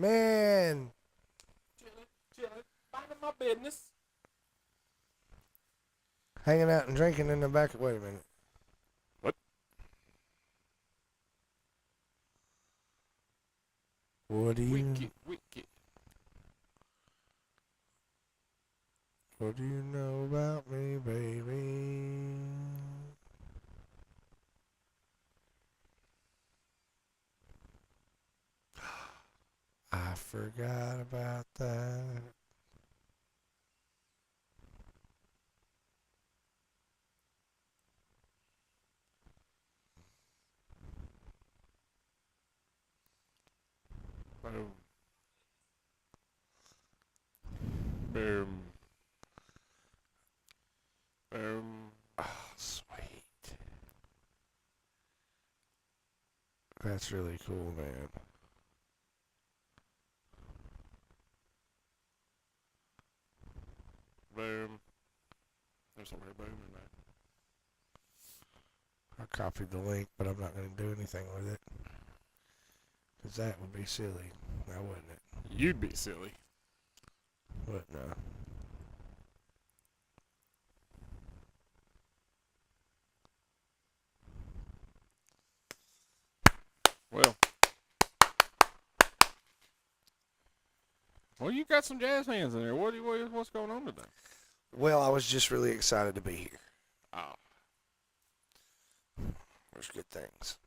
Man. Chilling, minding my business. Hanging out and drinking in the back. Wait a minute. What? What do you... Wicked. What do you know about me, baby? I forgot about that. Boom. Boom. Boom. Oh, sweet. That's really cool, man. Boom. There's somebody booming there. I copied the link, but I'm not going to do anything with it. Because that would be silly. Now, wouldn't it? You'd be silly. What? No. Well, you got some jazz hands in there. What's going on today? Well, I was just really excited to be here. Oh. There's good things.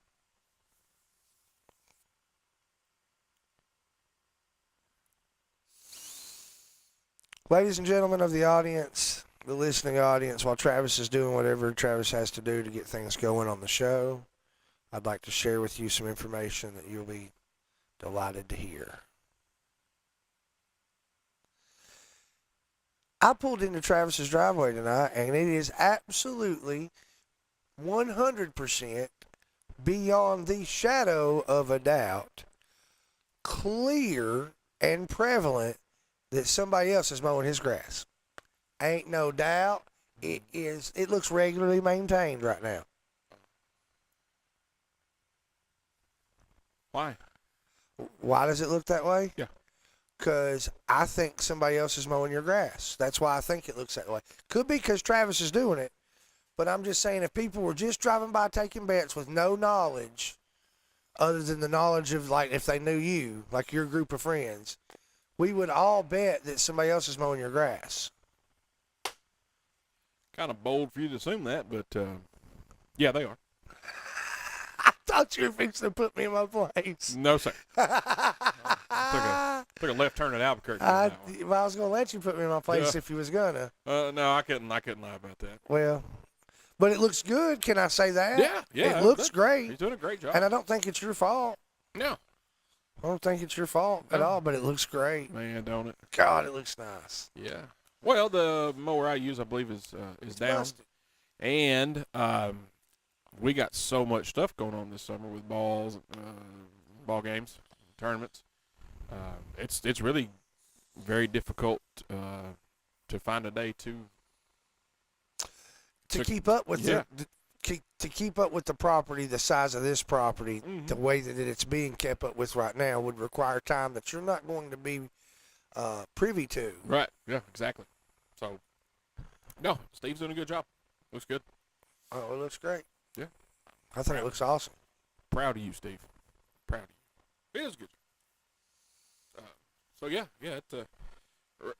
Ladies and gentlemen of the audience, the listening audience, while Travis is doing whatever Travis has to do to get things going on the show, I'd like to share with you some information that you'll be delighted to hear. I pulled into Travis's driveway tonight, and it is absolutely 100% beyond the shadow of a doubt, clear and prevalent that somebody else is mowing his grass. Ain't no doubt. It looks regularly maintained right now. Why? Why does it look that way? Yeah. Because I think somebody else is mowing your grass. That's why I think it looks that way. Could be because Travis is doing it. But I'm just saying, if people were just driving by taking bets with no knowledge, other than the knowledge of, like, if they knew you, like your group of friends, we would all bet that somebody else is mowing your grass. Kind of bold for you to assume that, but yeah, they are. I thought you were fixing to put me in my place. No, sir. Took a left turn at Albuquerque. I was going to let you put me in my place if you was going to. No, I couldn't lie about that. Well, but it looks good. Can I say that? Yeah. It looks great. He's doing a great job. And I don't think it's your fault. No. I don't think it's your fault at all, but it looks great. Man, don't it? God, it looks nice. Yeah. Well, the mower I use, I believe, is down. Busted. And we got so much stuff going on this summer with balls, ball games, tournaments. It's really very difficult to find a day to keep up with to keep up with the property, the size of this property, the way that it's being kept up with right now would require time that you're not going to be privy to. Right. Yeah. Exactly. So, no, Steve's doing a good job. Looks good. Oh, it looks great. Yeah. I think it looks awesome. Proud of you, Steve. Proud of you. It is good. So yeah, it's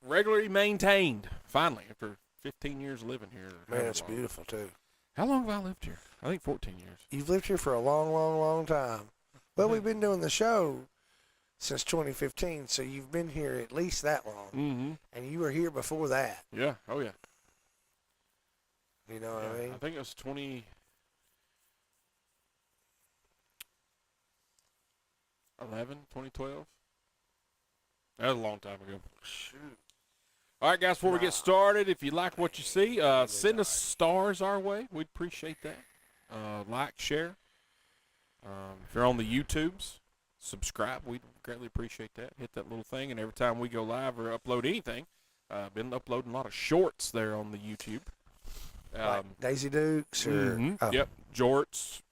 regularly maintained. Finally, after 15 years living here. Man, it's beautiful too. How long have I lived here? I think 14 years. You've lived here for a long, long, long time. Well, we've been doing the show since 2015, so you've been here at least that long. Mm-hmm. And you were here before that. Yeah. Oh yeah. You know what I mean? I think it was 2012. That was a long time ago. Shoot. All right, guys, before we get started, if you like what you see, send us stars our way. We'd appreciate that. Like, share. If you're on the YouTubes, subscribe. We'd greatly appreciate that. Hit that little thing, and every time we go live or upload anything, been uploading a lot of shorts there on the YouTube. Like Daisy Dukes or Yep, jorts,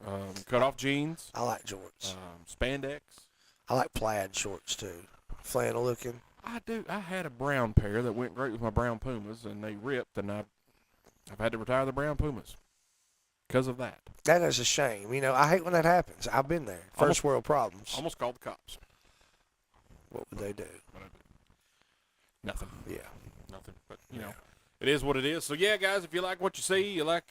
cut off jeans. I like jorts. Spandex. I like plaid shorts too. flannel looking. I do. I had a brown pair that went great with my brown Pumas, and they ripped, and I've had to retire the brown Pumas because of that. That is a shame. You know, I hate when that happens. I've been there. First world problems. Almost called the cops. What would they do? But I did. Nothing. Yeah. Nothing. But, you know, it is what it is. So, yeah, guys, if you like what you see, you like,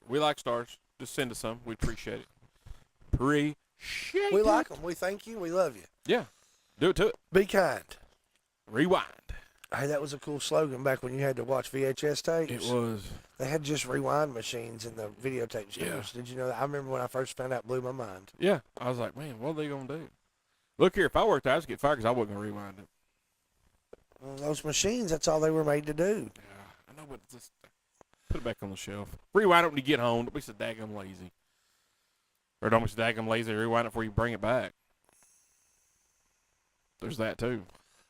we like stars, just send us some. We appreciate it. Appreciate it. We like them. We thank you. We love you. Yeah. Do it to it. Be kind. Rewind. Hey, that was a cool slogan back when you had to watch VHS tapes. It was. They had just rewind machines in the videotape stores. Yeah. Did you know that? I remember when I first found out, it blew my mind. Yeah. I was like, man, what are they going to do? Look here, if I worked, I'd just get fired because I wasn't going to rewind it. Well, those machines, that's all they were made to do. Yeah, I know, but just put it back on the shelf. Rewind it when you get home. Don't be so daggum lazy. Or don't be so daggum lazy. Rewind it before you bring it back. There's that, too.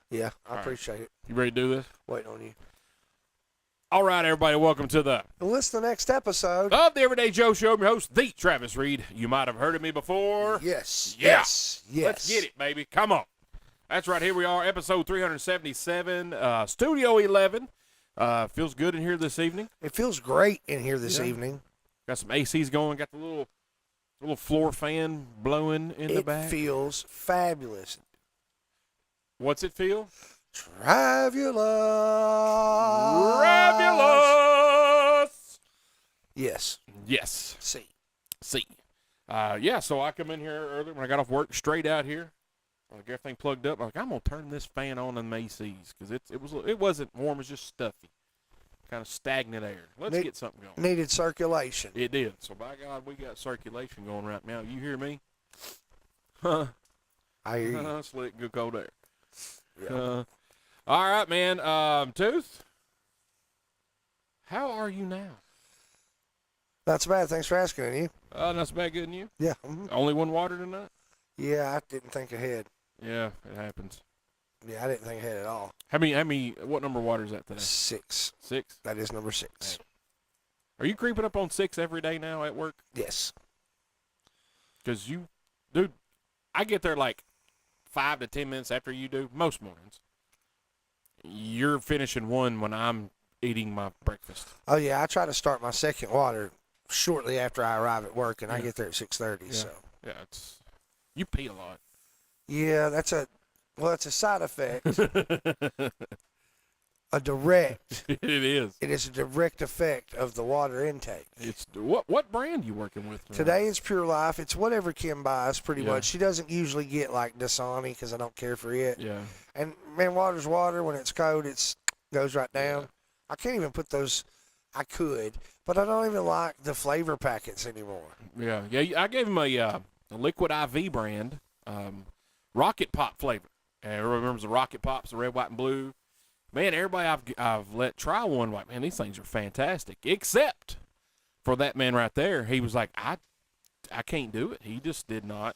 Yeah, I All right. appreciate it. You ready to do this? Waiting on you. All right, everybody, welcome to the And listen to the next episode. of the Everyday Joe Show. I'm your host, the Travis Reed. You might have heard of me before. Yes. Yeah. Yes. Yes. Let's get it, baby. Come on. That's right. Here we are, episode 377, Studio 11. Feels good in here this evening. It feels great in here this Yeah. evening. Got some ACs going. Got the little floor fan blowing in the It back. feels fabulous. What's it feel? Travulous. Fabulous. Yes. Yes. See. Yeah, so I come in here early when I got off work, straight out here. I got everything plugged up. I'm like, I'm going to turn this fan on in Macy's because it wasn't warm. It was just stuffy. Kind of stagnant air. Let's get something going. Needed circulation. It did. So, by God, we got circulation going right now. You hear me? Huh? I hear you. Slick, good cold air. Yeah. All right, man. Tooth, how are you now? Not so bad. Thanks for asking. And you? Not so bad, good and you? Yeah. Mhm. Only one water tonight? Yeah, I didn't think ahead. Yeah, it happens. Yeah, I didn't think ahead at all. What number of water is that today? 6. 6? That is number 6. Are you creeping up on 6 every day now at work? Yes. Because dude, I get there like 5 to 10 minutes after you do, most mornings. You're finishing 1 when I'm eating my breakfast. Oh, yeah, I try to start my second water shortly after I arrive at work, and I Yeah. get there at 6:30. Yeah. So, Yeah, you pee a lot. yeah, it's a side effect. A direct. It is. It is a direct effect of the water intake. It's what brand you working with tonight? Today is Pure Life. It's whatever Kim buys, pretty Yeah. much. She doesn't usually get like Dasani because I don't care for it. Yeah. And man, water's water. When it's cold, it goes right down. Yeah. I can't even put those. I could, but I don't even like the flavor packets anymore. Yeah. I gave him a Liquid IV brand, Rocket Pop flavor. And everybody remembers the Rocket Pops, the red, white, and blue. Man, everybody I've let try one, like, man, these things are fantastic. Except for that man right there, he was like, I can't do it. He just did not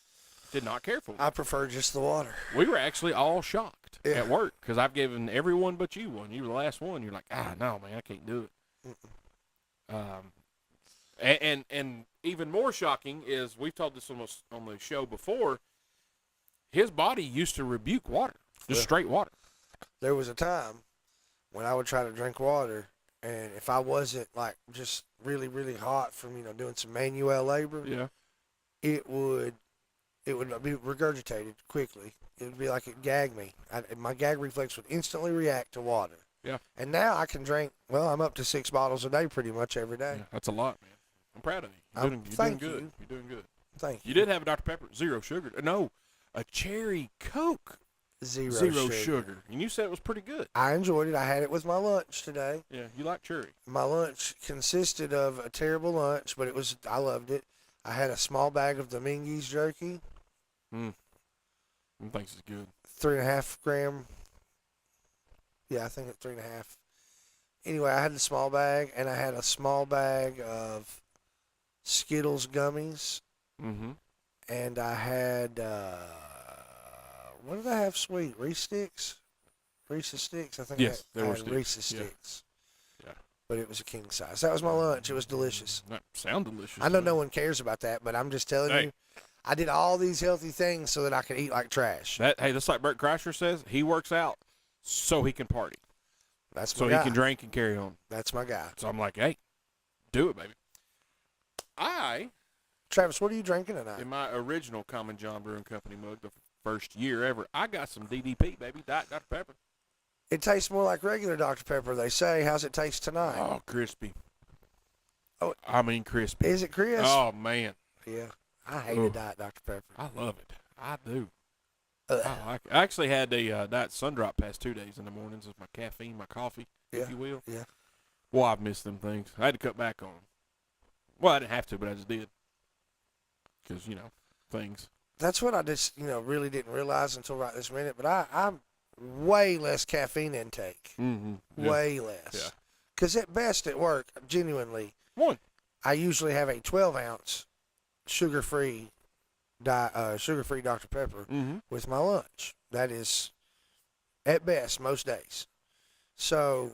care for it. I prefer just the water. We were actually all shocked Yeah. at work because I've given everyone but you one. You were the last one. You're like, no, man, I can't do it. And even more shocking is we've told this on the show before. His body used to rebuke water, just Yeah. straight water. There was a time when I would try to drink water, and if I wasn't like just really, really hot from doing some manual labor, Yeah. it would be regurgitated quickly. It would be like it gagged me. My gag reflex would instantly react to water. Yeah. And now I can drink. Well, I'm up to 6 bottles a day pretty much every day. Yeah, that's a lot, man. I'm proud of you. You're doing Thank good. you. You're doing good. Thank you. You did have a Dr. Pepper, 0 sugar. No, a cherry Coke, Zero sugar. And you said it was pretty good. I enjoyed it. I had it with my lunch today. Yeah, you like cherry. My lunch consisted of a terrible lunch, but I loved it. I had a small bag of Dominguez jerky, Them things is good. 3.5 gram. Yeah, I think it's 3.5. Anyway, I had the small bag, and I had a small bag of Skittles gummies, Mm-hmm. and I had, what did I have sweet? Reese's Sticks? Reese's Sticks? I think Yes, I they were had sticks. Reese's Yeah. Sticks. Yeah. But it was a king size. That was my lunch. It was delicious. That sound delicious. I know though. no one cares about that, but I'm just telling Hey. you, I did all these healthy things so that I could eat like trash. Hey, that's like Bert Kreischer says. He works out so he can party, That's my so guy. he can drink and carry on. That's my guy. So I'm like, hey, do it, baby. Travis, what are you drinking tonight? In my original Common John Brewing Company mug, the first year ever, I got some DDP, baby, Diet Dr. Pepper. It tastes more like regular Dr. Pepper, they say. How's it taste tonight? Oh, crispy. Oh. I mean crispy. Is it crisp? Oh, man. Yeah. I hated Diet Dr. Pepper. I love it. I do. Ugh. I like it. I actually had a Diet Sundrop past 2 days in the mornings with my caffeine, my coffee, Yeah. if you will. Yeah. Well, I've missed them things. I had to cut back on them. Well, I didn't have to, but I just did. Because, things. That's what I just, really didn't realize until right this minute. But I'm way less caffeine intake. Mm-hmm. Way less. Yeah. Because at best at work, genuinely, One. I usually have a 12-ounce sugar-free Dr. Pepper Mm-hmm. with my lunch. That is, at best, most days. So,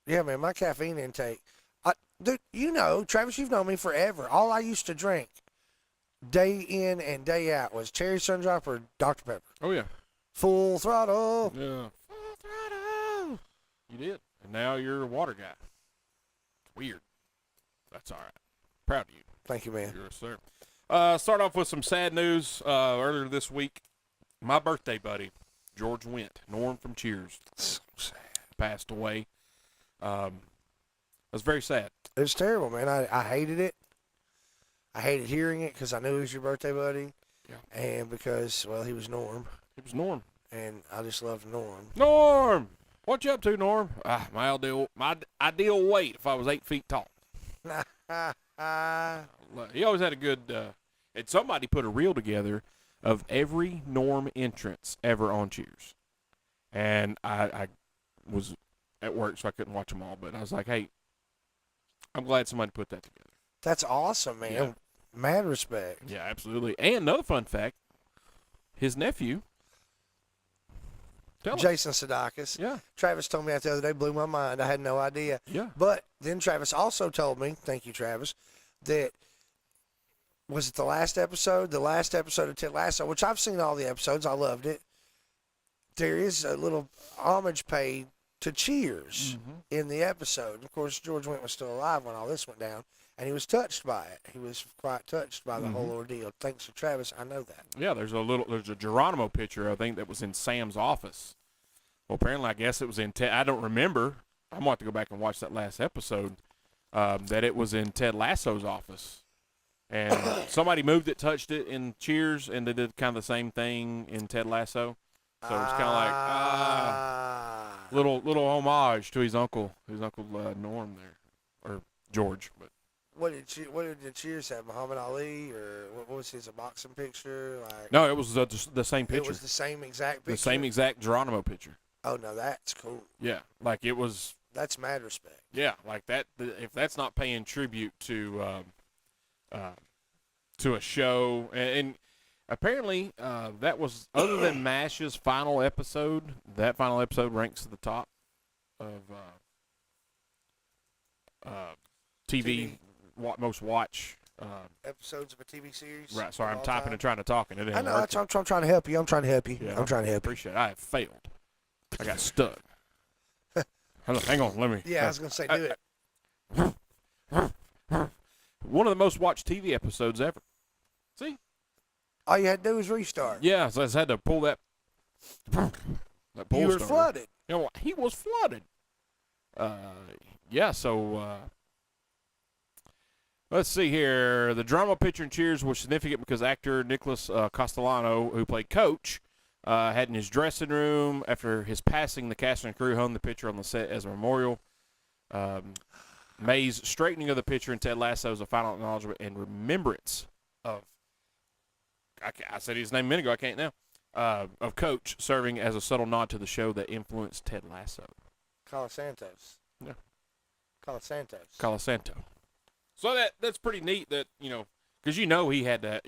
yeah, man, my caffeine intake. Dude, Travis, you've known me forever. All I used to drink day in and day out was Cherry Sundrop or Dr. Pepper. Oh, yeah. Full throttle. Yeah. You did. And now you're a water guy. Weird. That's all right. Proud of you. Thank you, man. You're a sir. Start off with some sad news. Earlier this week, my birthday buddy, George Wendt, Norm from Cheers, So sad. passed away. It was very sad. It was terrible, man. I hated it. I hated hearing it because I knew he was your birthday buddy. Yeah. And because, well, he was Norm. It was Norm. And I just loved Norm. Norm! What you up to, Norm? My ideal weight if I was 8 feet tall. He always had a good, and somebody put a reel together of every Norm entrance ever on Cheers. And I was at work, so I couldn't watch them all, but I was like, hey, I'm glad somebody put that together. That's awesome, man. Yeah. Mad respect. Yeah, absolutely. And another fun fact, his nephew, tell us. Jason Sudeikis. Yeah, Travis told me that the other day, blew my mind. I had no idea. yeah. But then Travis also told me, thank you, Travis, that was it the last episode? The last episode of Ted Lasso, which I've seen all the episodes. I loved it. There is a little homage paid to Cheers in the episode. Of course, George Wendt was still alive when all this went down, and he was touched by it. He was quite touched by the whole ordeal. Thanks to Travis, I know that. Yeah, there's a Geronimo picture, I think, that was in Sam's office. Well, apparently, I guess it was in Ted. I don't remember. I'm going to have to go back and watch that last episode. That it was in Ted Lasso's office. And somebody moved it, touched it in Cheers, and they did kind of the same thing in Ted Lasso. So it's kind of like little homage to his uncle Norm there, or George. But What did the Cheers have? Muhammad Ali, or what was his, a boxing picture? Like, no, it was the same picture. it was the same exact picture. The same exact Geronimo picture. Oh no, that's cool. Yeah, like it was. That's mad respect. Yeah, like that. If that's not paying tribute to a show, and apparently that was, other than MASH's final episode. That final episode ranks to the top of TV. Most watch. Episodes of a TV series. Right. Sorry, of I'm all typing time. and trying to talk, and it ain't I know. working. I'm trying to help you. I'm trying to help you. Yeah, I'm trying to help you. Appreciate it. I have failed. I got stuck. Hang on. Let me. Yeah, I was gonna say do it. One of the most watched TV episodes ever. See? All you had to do was restart. Yeah, so I just had to pull that. Pull You were starter. flooded. You know, he was flooded. Yeah, so let's see here. The drama picture in Cheers was significant because actor Nicholas Castellano, who played Coach, had in his dressing room. After his passing, the cast and crew hung the picture on the set as a memorial. May's straightening of the picture in Ted Lasso is a final acknowledgement and remembrance of, I said his name a minute ago, I can't now, of Coach serving as a subtle nod to the show that influenced Ted Lasso. Colasantos. Yeah. Colasantos. Colasanto. So that's pretty neat that, because he had that,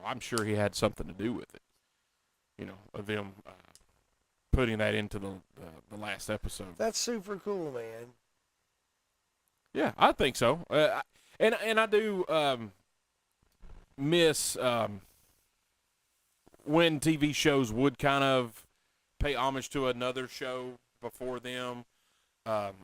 I'm sure he had something to do with it, of them putting that into the last episode. That's super cool, man. Yeah, I think so. And I do, miss when TV shows would kind of pay homage to another show before them,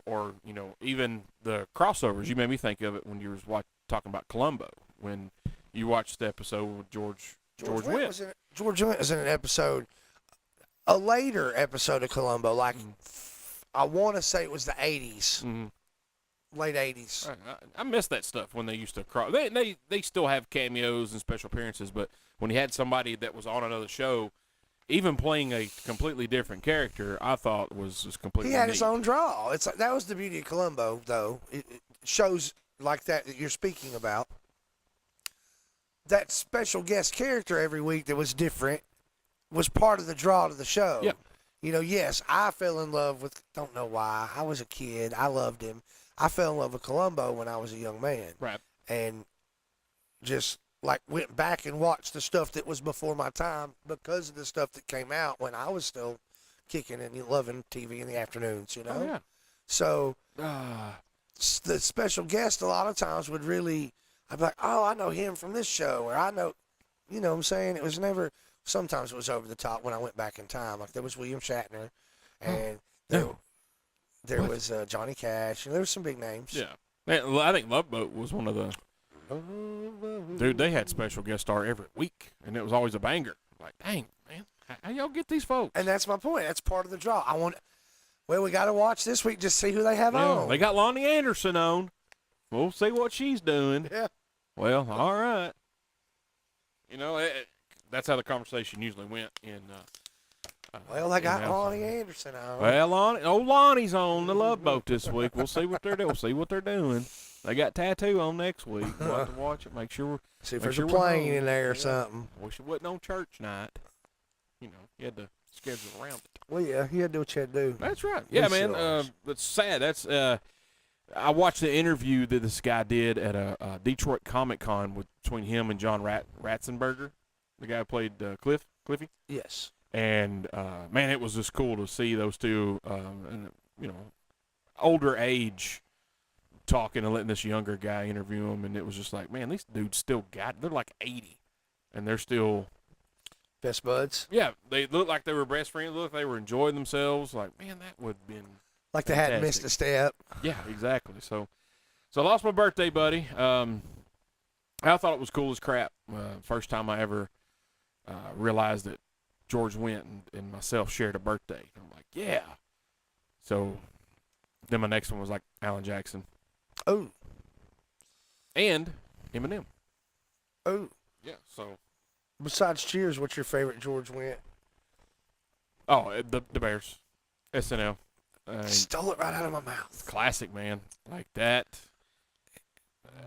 or even the crossovers. You made me think of it when you were talking about Columbo, when you watched the episode with George Wendt. George Wendt was in an episode, a later episode of Columbo, like I want to say it was the 80s, late 80s. I miss that stuff when they used to cross. They still have cameos and special appearances, but when he had somebody that was on another show, even playing a completely different character, I thought was completely. He had neat. his own draw. It's like, that was the beauty of Columbo, though. It shows like that you're speaking about. That special guest character every week that was different was part of the draw to the show. Yeah. Yes, I fell in love with, don't know why. I was a kid. I loved him. I fell in love with Columbo when I was a young man. Right. And just like went back and watched the stuff that was before my time because of the stuff that came out when I was still kicking and loving TV in the afternoons, Oh, yeah. So the special guest a lot of times would really, I'd be like, oh, I know him from this show, or I know, you know what I'm saying? It was never, sometimes it was over the top when I went back in time. Like there was William Shatner, and there was Johnny Cash, and there was some big names. Yeah. Man, I think Love Boat was one of the. Dude, they had special guest star every week, and it was always a banger. Like, dang, man, how y'all get these folks? And that's my point. That's part of the draw. We got to watch this week just see who they have on. They got Lonnie Anderson on. We'll see what she's doing. Yeah. Well, all right. That's how the conversation usually went in. They got Lonnie Anderson on. Well, Lonnie's on the Love Boat this week. We'll see what they're doing. We'll see what they're doing. They got Tattoo on next week. We'll have to watch it. Make sure see if there's a plane in there or something. Wish it wasn't on church night. You had to schedule around it. Well, yeah, you had to do what you had to do. That's right. Yeah, man. That's sad. That's I watched the interview that this guy did at a Detroit Comic Con between him and John Ratzenberger, the guy who played Cliffy. Yes. And man, it was just cool to see those two, older age, talking and letting this younger guy interview him, and it was just like, man, these dudes still got it. They're like 80, and they're still best buds. Yeah, they look like they were best friends. Look like they were enjoying themselves. Like, man, that would have been like they hadn't missed a step. Yeah, exactly. So I lost my birthday, buddy. I thought it was cool as crap. First time I ever realized that George Wendt and myself shared a birthday. I'm like, yeah. So then my next one was like Alan Jackson. Oh. And Eminem. Oh. Yeah, so. Besides Cheers, what's your favorite George Wendt? Oh, the Bears. SNL. Stole it right out of my mouth. Classic, man. Like that.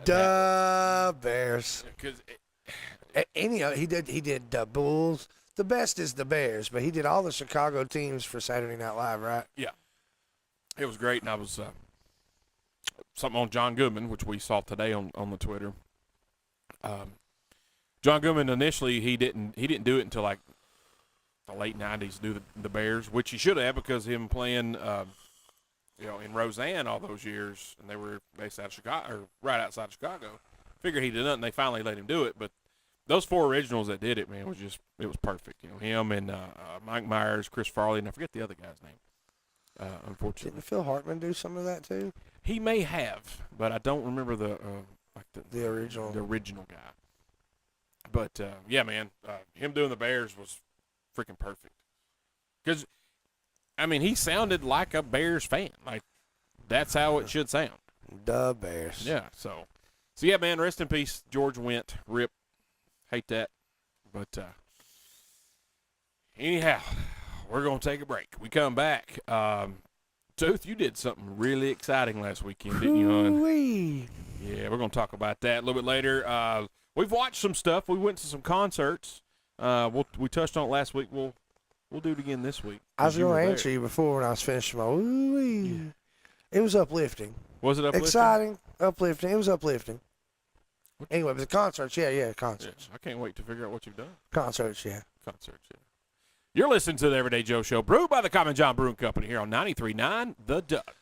Bears. Because he did Bulls. The best is the Bears, but he did all the Chicago teams for Saturday Night Live, right? Yeah. It was great, and I was something on John Goodman, which we saw today on the Twitter. John Goodman initially he didn't do it until like the late '90s. Do the Bears, which he should have because him playing in Roseanne all those years, and they were based out of Chicago or right outside of Chicago. Figure he did nothing. They finally let him do it, but those four originals that did it, man, it was perfect. Him and Mike Myers, Chris Farley, and I forget the other guy's name. Unfortunately, didn't Phil Hartman do some of that too? He may have, but I don't remember the original guy. But yeah, man, him doing the Bears was freaking perfect. Because, I mean, he sounded like a Bears fan. Like that's how it should sound. The Bears. Yeah. So yeah, man. Rest in peace, George Wendt. Rip. Hate that. But anyhow, we're gonna take a break. We come back. Tooth, you did something really exciting last weekend, didn't you, hon? Yeah, we're gonna talk about that a little bit later. We've watched some stuff. We went to some concerts. We touched on it last week. We'll do it again this week. I was going to answer you before when I was finishing my ooh-wee. Yeah. It was uplifting. Was it uplifting? Exciting, uplifting. It was uplifting. Anyway, but the concerts, yeah, concerts. Yeah, I can't wait to figure out what you've done. Concerts, yeah. You're listening to the Everyday Joe Show, brewed by the Common John Brewing Company here on 93.9 The Duck.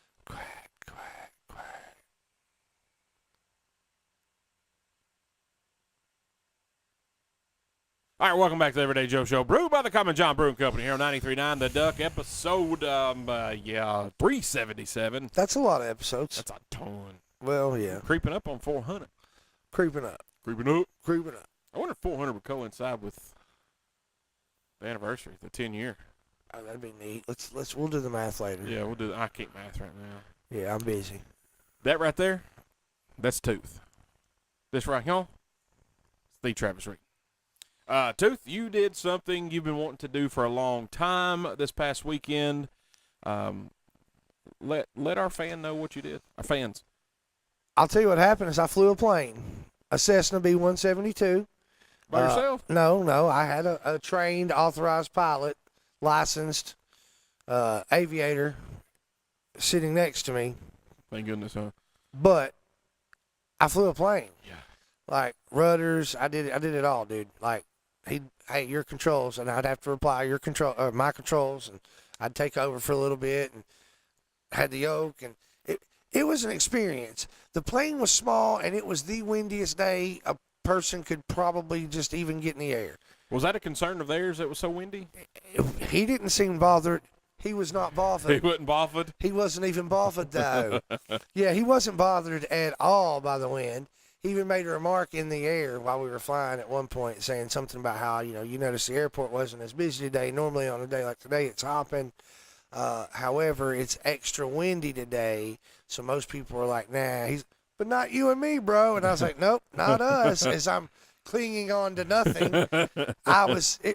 All right, welcome back to the Everyday Joe Show, brewed by the Common John Brewing Company here on 93.9 The Duck, episode 377. That's a lot of episodes. That's a ton. Well, yeah. Creeping up on 400. Creeping up. Creeping up. Creeping up. I wonder if 400 would coincide with the anniversary, the 10-year. Oh, that'd be neat. We'll do the math later. Yeah, we'll do that. I can't math right now. Yeah, I'm busy. That right there, that's Tooth. This right here, it's the Travis Reed. Tooth, you did something you've been wanting to do for a long time this past weekend. Let our fan know what you did. Our fans. I'll tell you what happened is I flew a plane, a Cessna B-172. By yourself? No. I had a trained, authorized pilot, licensed aviator sitting next to me. Thank goodness, huh? But I flew a plane. Yeah. Like rudders, I did it all, dude. Like hey, your controls, and I'd have to reply my controls, and I'd take over for a little bit, and had the yoke, and it was an experience. The plane was small, and it was the windiest day a person could probably just even get in the air. Was that a concern of theirs? It was so windy. He didn't seem bothered. He was not bothered. He wasn't bothered. He wasn't even bothered, though. Yeah, he wasn't bothered at all by the wind. He even made a remark in the air while we were flying at one point, saying something about how, you notice the airport wasn't as busy today. Normally on a day like today, it's hopping. However, it's extra windy today, so most people were like, nah, but not you and me, bro. And I was like, nope, not us, as I'm clinging on to nothing.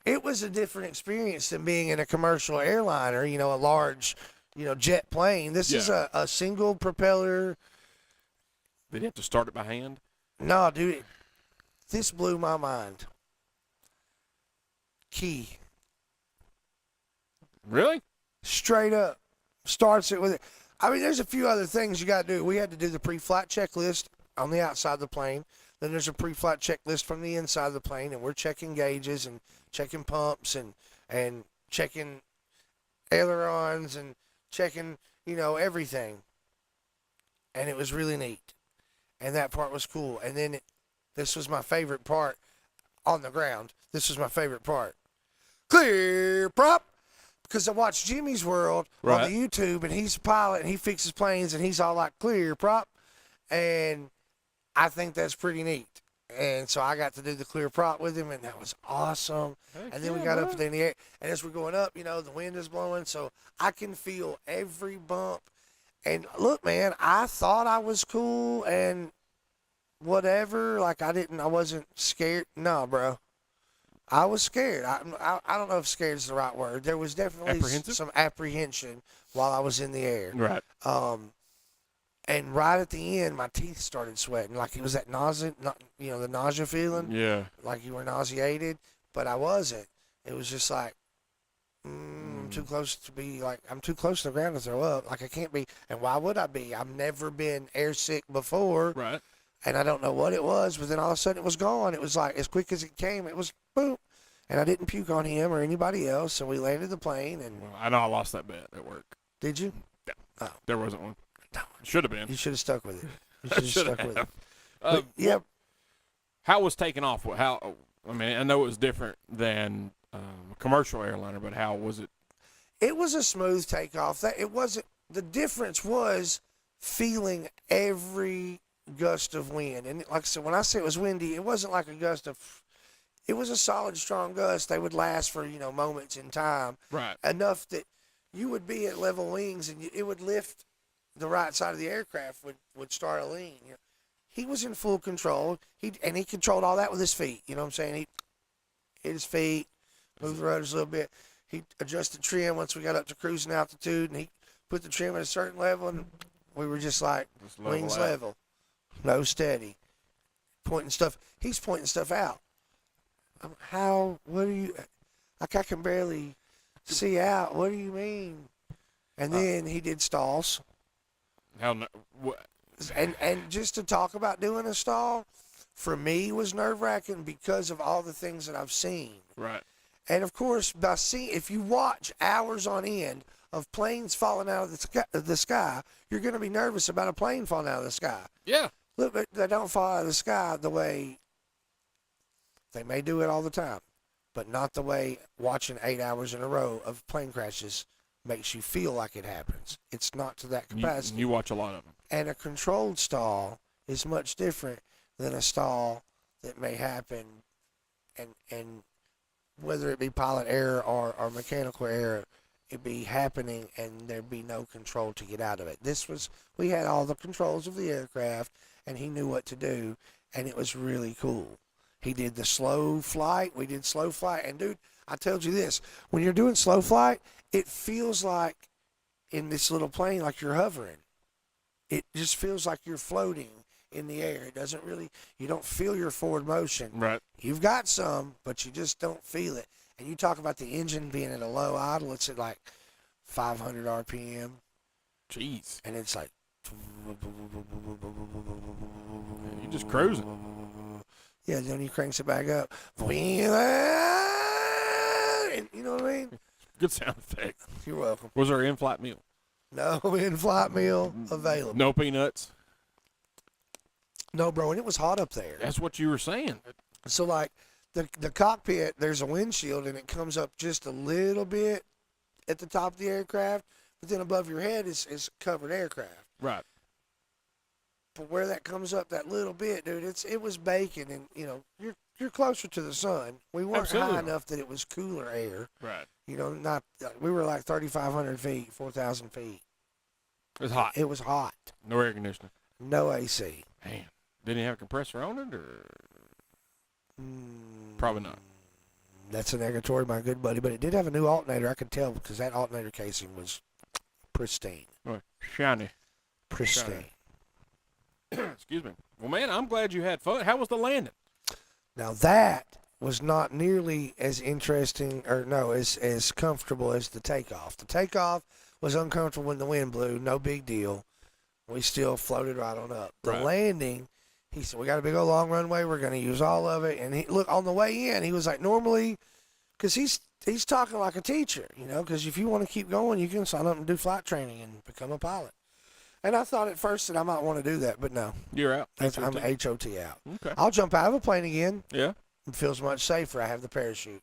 It was a different experience than being in a commercial airliner, a large, jet plane. This is a single propeller. Did you have to start it by hand? No, dude, this blew my mind. Key. Really? Straight up. Starts it with it. I mean, there's a few other things you got to do. We had to do the pre-flight checklist on the outside of the plane. Then there's a pre-flight checklist from the inside of the plane, and we're checking gauges and checking pumps and checking ailerons and checking, everything. And it was really neat. And that part was cool. And then this was my favorite part on the ground. This was my favorite part. Clear prop. Because I watched Jimmy's World on the YouTube, and he's a pilot, and he fixes planes, and he's all like, clear prop. And I think that's pretty neat. And so I got to do the clear prop with him, and that was awesome. Heck and then we got up in the air, and as we're going up, the wind is blowing, so I can feel every bump. And look, man, I thought I was cool and whatever. Like I wasn't scared. No, bro. I was scared. I don't know if scared is the right word. There was definitely some apprehension while I was in the air. Right. And right at the end, my teeth started sweating. Like it was that nausea, the nausea feeling. Yeah. Like you were nauseated, but I wasn't. It was just like, I'm too close to be like, I'm too close to the ground to throw up. Like I can't be. And why would I be? I've never been air sick before. Right. And I don't know what it was, but then all of a sudden it was gone. It was like, as quick as it came, it was boom. And I didn't puke on him or anybody else. And we landed the plane. And well, I know I lost that bet at work. Did you? Yeah. Oh. There wasn't one. Should have been. You should have stuck with it. You should have stuck with it. Yeah. How was taking off? I mean, I know it was different than a commercial airliner, but how was it? It was a smooth takeoff. It wasn't. The difference was feeling every gust of wind. And like I said, when I say it was windy, it wasn't like a gust of. It was a solid, strong gust. They would last for moments in time. Right. Enough that you would be at level wings and it would lift. The right side of the aircraft would start a lean. He was in full control. He controlled all that with his feet. You know what I'm saying? He hit his feet, moved the rudders a little bit. He adjusted trim once we got up to cruising altitude, and he put the trim at a certain level, and we were just like wings level, no steady, pointing stuff. He's pointing stuff out. What do you? Like I can barely see out. What do you mean? And then he did stalls. And just to talk about doing a stall, for me, was nerve-wracking because of all the things that I've seen. Right. And, of course, if you watch hours on end of planes falling out of the sky, you're going to be nervous about a plane falling out of the sky. Yeah. Look, but they don't fall out of the sky the way they may do it all the time. but not the way watching 8 hours in a row of plane crashes makes you feel like it happens. It's not to that capacity. You watch a lot of them. And a controlled stall is much different than a stall that may happen, and whether it be pilot error or mechanical error, it be happening and there'd be no control to get out of it. We had all the controls of the aircraft, and he knew what to do, and it was really cool. He did the slow flight. We did slow flight. And, dude, I told you this. When you're doing slow flight, it feels like in this little plane like you're hovering. It just feels like you're floating in the air. It doesn't really, you don't feel your forward motion. Right. You've got some, but you just don't feel it. And you talk about the engine being at a low idle. It's at like 500 RPM. Jeez. And it's like. You just cruising. Yeah, then he cranks it back up. And you know what I mean? Good sound effect. You're welcome. Was there an in-flight meal? No in-flight meal available. No peanuts? No, bro, and it was hot up there. That's what you were saying. So, like, the cockpit, there's a windshield, and it comes up just a little bit at the top of the aircraft, but then above your head is covered aircraft. Right. But where that comes up that little bit, dude, it was baking, and, you know, you're closer to the sun. We weren't Absolutely. high enough that it was cooler air. Right. You know, we were like 3,500 feet, 4,000 feet. It was hot. It was hot. No air conditioning. No AC. Man. Didn't he have a compressor on it, or? Probably not. That's a negatory, my good buddy. But it did have a new alternator. I could tell because that alternator casing was pristine. Oh, shiny. Pristine. Excuse me. Well, man, I'm glad you had fun. How was the landing? Now that was not nearly as interesting, or no, as comfortable as the takeoff. The takeoff was uncomfortable when the wind blew. No big deal. We still floated right on up. The Right. landing, he said, we got a big old long runway. We're going to use all of it. And look, on the way in, he was like, normally, because he's talking like a teacher, you know, because if you want to keep going, you can sign up and do flight training and become a pilot. And I thought at first that I might want to do that, but no. You're out. I'm HOT out. Okay. I'll jump out of a plane again. Yeah. It feels much safer. I have the parachute.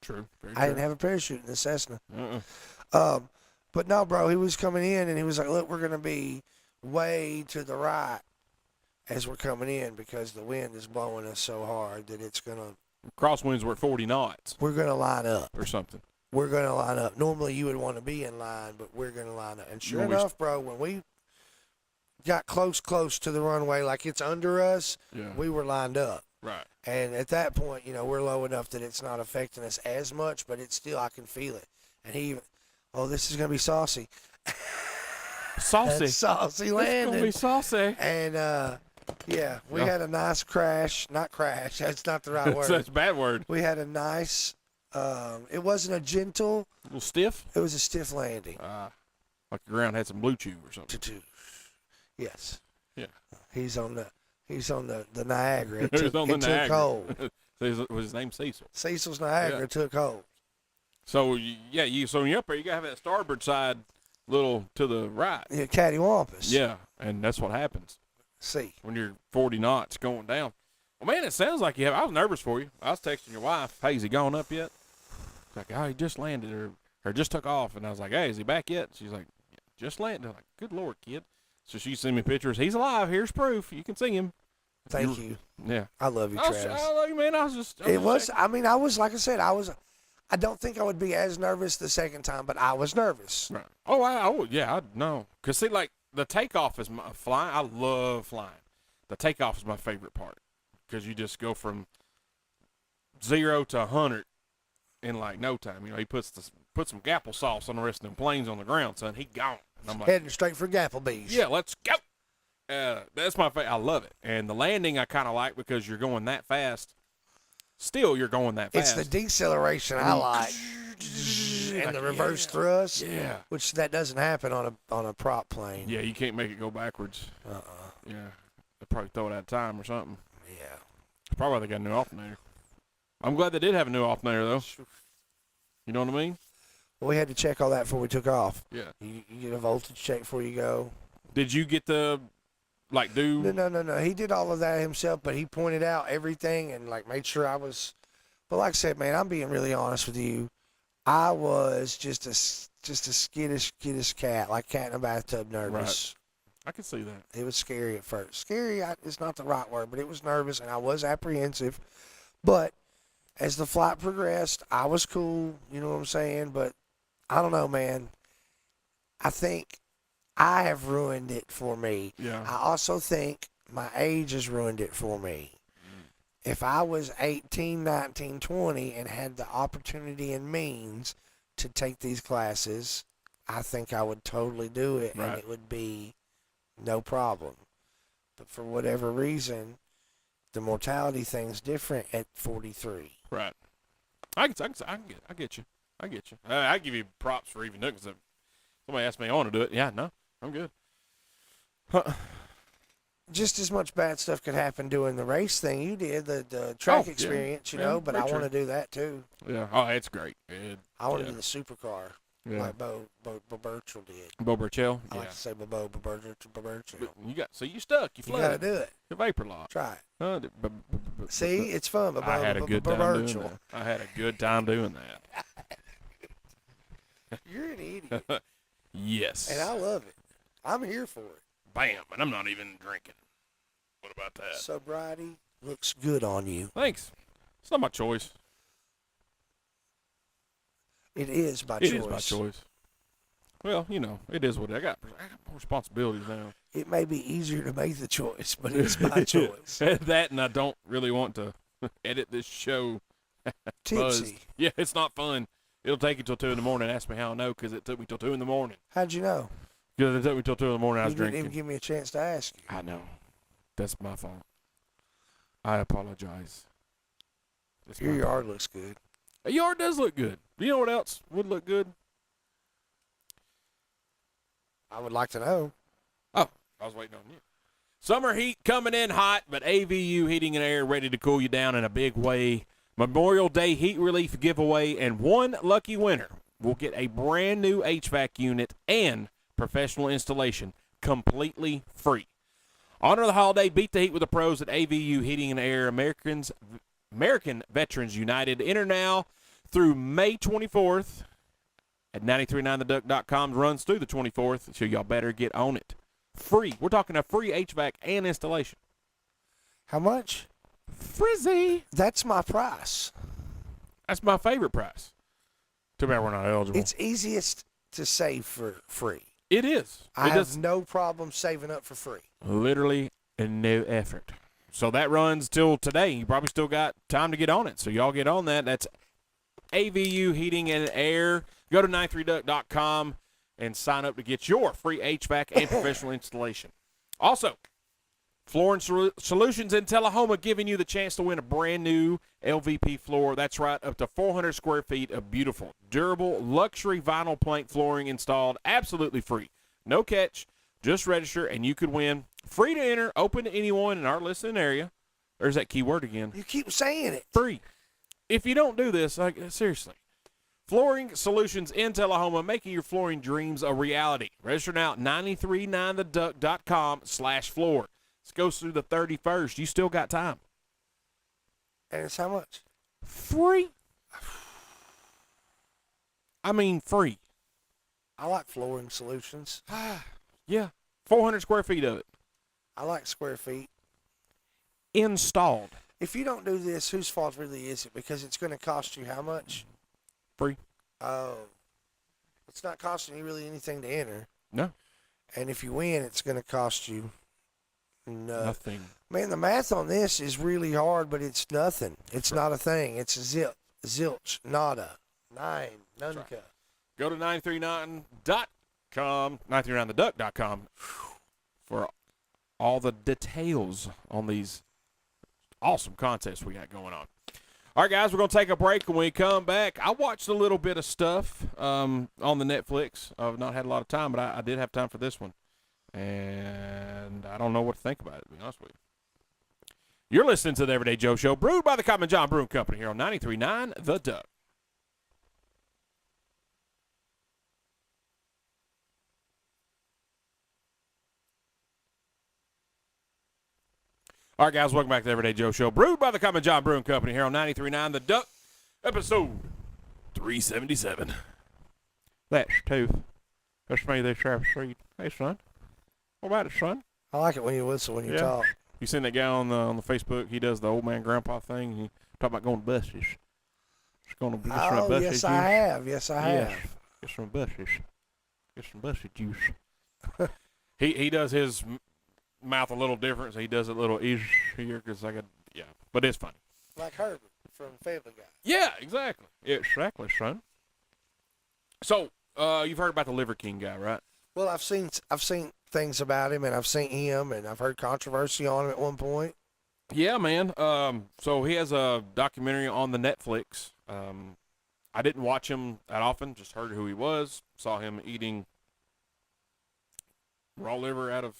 True. Very I didn't have a parachute in the Cessna. Uh-uh. But no, bro, he was coming in and he was like, look, we're going to be way to the right as we're coming in because the wind is blowing us so hard that it's going to. Crosswinds were at 40 knots We're going to line up. or something. We're going to line up. Normally you would want to be in line, but we're going to line up. And sure You always- enough, bro, when we got close to the runway, like it's under us, Yeah. we were lined up. Right. And at that point, you know, we're low enough that it's not affecting us as much, but it's still, I can feel it. And he even, oh, this is going to be saucy. Saucy. That's saucy It's gonna landing. be saucy. And, yeah, we Yeah. had a nice crash. Not crash. That's not the right word. That's a bad word. We had a nice, it wasn't a gentle, A little stiff. it was a stiff landing. Like the ground had some blue chew or something. Yes. Yeah. He's on the Niagara. It He took, was on the it took Niagara. hold. Was his name Cecil? Cecil's Niagara Yeah. took hold. So so when you're up there, you gotta have that starboard side little to the right. Yeah, cattywampus. Yeah, and that's what happens See. when you're 40 knots going down. Well, man, it sounds like you have. I was nervous for you. I was texting your wife, "Hey, has he gone up yet?" She's like, "Oh, he just landed or just took off." And I was like, "Hey, is he back yet?" She's like, "Yeah, just landed." I'm like, "Good Lord, kid." So she sent me pictures. He's alive. Here's proof. You can see him. Thank you. Yeah. I love you, I Travis. love you, man. I was just. It was, I mean, I was, like I said, I don't think I would be as nervous the second time, but I was nervous. Right. Oh, yeah, I know. Because, see, like, the takeoff is my flying. I love flying. The takeoff is my favorite part because you just go from 0 to 100 in, like, no time. You know, he put some gapple sauce on the rest of them planes on the ground, son. He gone. And I'm like, Heading straight for Gapplebee's. yeah, let's go. That's my favorite. I love it. And the landing I kind of like because you're going that fast. Still, you're going that It's fast. the deceleration I like. And the reverse thrust. Yeah. Which that doesn't happen on a prop plane. Yeah, you can't make it go backwards. Yeah. They probably throw it out of time or something. Yeah. That's probably why they got a new alternator. I'm glad they did have a new alternator, though. You know what I mean? Well, we had to check all that before we took off. Yeah. You get a voltage check before you go. Did you get the, like, do? No. He did all of that himself, but he pointed out everything and, like, made sure I was But like I said, man, I'm being really honest with you. I was just a skittish cat, like cat in a bathtub, nervous. I can see that. It was scary at first. Scary is not the right word, but it was nervous and I was apprehensive. But as the flight progressed, I was cool. You know what I'm saying? But I don't know, man. I think I have ruined it for me. Yeah. I also think my age has ruined it for me. If I was 18, 19, 20 and had the opportunity and means to take these classes, I think I would totally do it Right. and it would be no problem. But for whatever reason, the mortality thing's different at 43. Right. I get you. I get you. I give you props for even doing it. 'Cause somebody asked me, I want to do it. Yeah, no, I'm good. Just as much bad stuff could happen doing the race thing you did, the track yeah. experience, you Yeah, know, but I very want to true. do that too. Yeah. Oh, it's great. I want to yeah. do the supercar Yeah. like Bo Burchell did. Bo Burchell. I Yeah. like to say Bo Burchell. So you stuck. You You got to flooded. do it. The vapor lock. Try it. Huh? See, it's fun. I had a good time doing that. I had a good time doing that. You're an idiot, Yes. and I love it. I'm here for it. Bam, and I'm not even drinking. What about that? Sobriety looks good on you. Thanks. It's not my choice. It is by It choice. is my choice. Well, you know, it is what I got more responsibilities now. It may be easier to make the choice, but it's my choice. That, and I don't really want to edit this show. buzzed. Tipsy. Yeah, it's not fun. It'll take you till 2 in the morning. Ask me how I know, because it took me till 2 in the morning. How'd you know? Because it took me till 2 in the morning. I You was didn't drinking. even give me a chance to ask you. I know. That's my fault. I apologize. That's Your my yard looks good. A yard does look good. You know what else would look good? I would like to know. Oh, I was waiting on you. Summer heat coming in hot, but AVU Heating and Air ready to cool you down in a big way. Memorial Day heat relief giveaway, and one lucky winner will get a brand new HVAC unit and professional installation completely free. Honor the holiday. Beat the heat with the pros at AVU Heating and Air. American Veterans United. Enter now through May 24th at 939theduck.com. Runs through the 24th, so y'all better get on it. Free. We're talking a free HVAC and installation. How much? Frizzy. That's my price. That's my favorite price. Too bad we're not eligible. It's easiest to save for free. It is. I It have does no problem saving up for free. literally no effort. So that runs till today. You probably still got time to get on it. So y'all get on that. That's AVU Heating and Air. Go to 93duck.com and sign up to get your free HVAC and professional installation. Also, Flooring Solutions in Tullahoma giving you the chance to win a brand new LVP floor. That's right, up to 400 square feet of beautiful, durable, luxury vinyl plank flooring installed absolutely free. No catch, just register, and you could win. Free to enter, open to anyone in our listening area. There's that key word again. You keep saying it. Free. If you don't do this, seriously. Flooring Solutions in Tullahoma, making your flooring dreams a reality. Register now at 939theduck.com/floor. This goes through the 31st. You still got time. And it's how much? Free. I mean, free. I like flooring solutions. Yeah. 400 square feet of it. I like square feet. Installed. If you don't do this, whose fault really is it? Because it's going to cost you how much? Free. Oh. It's not costing you really anything to enter. No. And if you win, it's going to cost you Nothing. Man, the math on this is really hard, but it's nothing. It's not a thing. It's zilch, nada, nine, nunca. Right. Go to 939.com, 939theduck.com for all the details on these awesome contests we got going on. All right, guys, we're going to take a break. When we come back, I watched a little bit of stuff on the Netflix. I've not had a lot of time, but I did have time for this one. And I don't know what to think about it, to be honest with you. You're listening to the Everyday Joe Show, brewed by the Common John Brewing Company here on 93.9 The Duck. All right, guys, welcome back to the Everyday Joe Show, brewed by the Common John Brewing Company here on 93.9 The Duck. Episode 377. That's Tooth. That's me, this Travis Street. Hey, son. What about it, son? I like it when you whistle when you Yeah. talk. You seen that guy on the Facebook? He does the old man grandpa thing. He talk about going to buses. Just going to get some Oh, buses. yes, I have. Yes, I have. Yes. Get some buses. Get some busted juice. he does his mouth a little different, so he does it a little easier because I got, yeah. But it's funny. Like Herbert from Family Guy. Yeah, exactly. Exactly, son. So, you've heard about the Liver King guy, right? Well, I've seen things about him, and I've seen him, and I've heard controversy on him at one point. Yeah, man. So he has a documentary on the Netflix. I didn't watch him that often, just heard who he was, saw him eating raw liver out of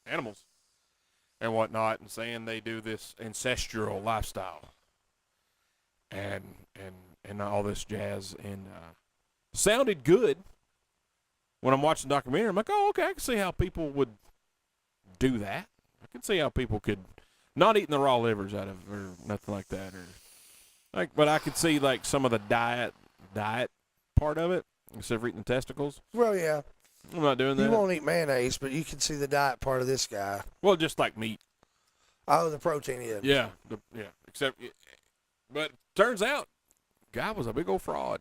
animals and whatnot, and saying they do this ancestral lifestyle and all this jazz, and sounded good. When I'm watching the documentary, I'm like, oh, okay, I can see how people would do that. I can see how people could not eating the raw livers out of or nothing like that, or like, but I could see like some of the diet part of it instead of eating the testicles. Well, yeah. I'm not doing that. You won't eat mayonnaise, but you can see the diet part of this guy. Well, just like meat. Oh, the protein is. Yeah, except, but turns out, guy was a big old fraud.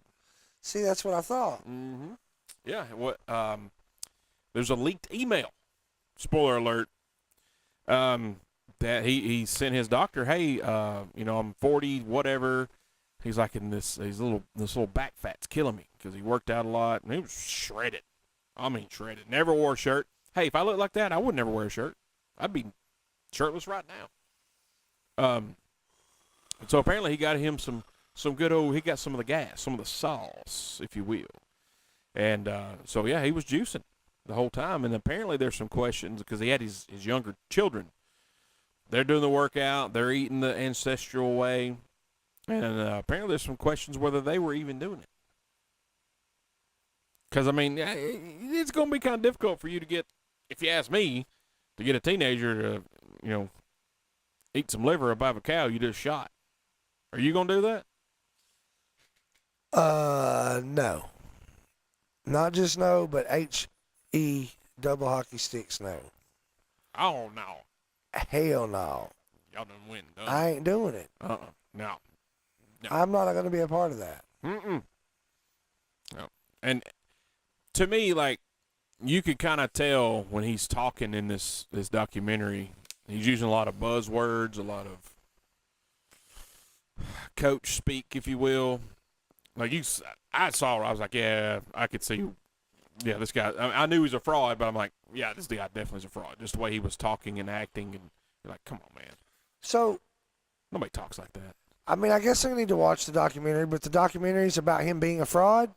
See, that's what I thought. Mm-hmm. Yeah. What? There's a leaked email. Spoiler alert. That he sent his doctor, hey, I'm 40, whatever. He's like, in this little back fat's killing me because he worked out a lot and he was shredded. I mean, shredded. Never wore a shirt. Hey, if I looked like that, I would never wear a shirt. I'd be shirtless right now. So apparently he got him some good old. He got some of the gas, some of the sauce, if you will. And so yeah, he was juicing the whole time. And apparently there's some questions because he had his younger children. They're doing the workout. They're eating the ancestral way. And apparently there's some questions whether they were even doing it. Because, I mean, it's going to be kind of difficult for you to get, if you ask me, to get a teenager to, eat some liver above a cow you just shot. Are you going to do that? No. Not just no, but H-E double hockey sticks no. Oh, no. Hell no. Y'all done win. Done. I ain't doing it. No. No. I'm not going to be a part of that. Mm-mm. No. And to me, like, you could kind of tell when he's talking in this documentary, he's using a lot of buzzwords, a lot of coach speak, if you will. Like, I saw it, I was like, yeah, I could see, yeah, this guy, I knew he was a fraud, but I'm like, yeah, this guy definitely is a fraud. Just the way he was talking and acting, and you're like, come on, man. So, Nobody talks like that. I mean, I guess I need to watch the documentary, but the documentary is about him being a fraud?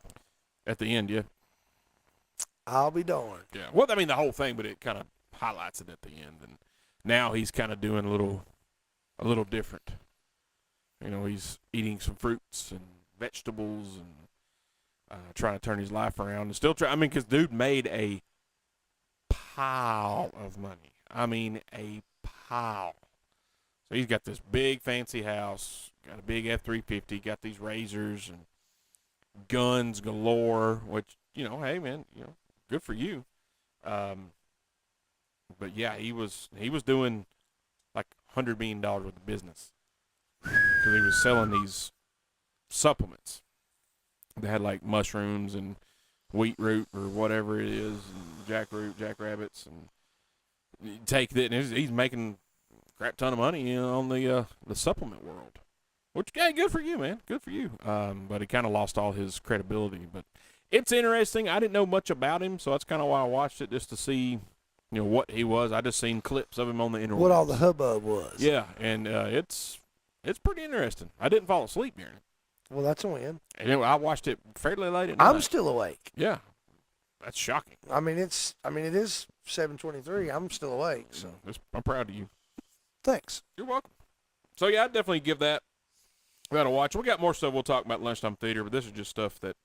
At the end, yeah. I'll be darned. Yeah. Well, I mean, the whole thing, but it kind of highlights it at the end. And now he's kind of doing a little different. He's eating some fruits and vegetables and trying to turn his life around and still try. I mean, because dude made a pile of money. I mean, a pile. So he's got this big fancy house, got a big F-350, got these razors and guns galore, which, hey, man, good for you. But yeah, he was doing like $100 million worth of business because he was selling these supplements. They had like mushrooms and wheat root or whatever it is, and jackrabbits, and you take that, and he's making a crap ton of money on the supplement world. Which, hey, good for you, man. Good for you. But he kind of lost all his credibility. But it's interesting. I didn't know much about him, so that's kind of why I watched it, just to see, what he was. I just seen clips of him on the internet. What all the hubbub was. Yeah, and it's pretty interesting. I didn't fall asleep during it. Well, that's a win. And I watched it fairly late at night. I'm still awake. Yeah, that's shocking. I mean, it is 7:23. I'm still awake. So I'm proud of you. Thanks. You're welcome. So yeah, I'd definitely give that. We got to watch. We got more stuff we'll talk about Lunchtime Theater, but this is just stuff that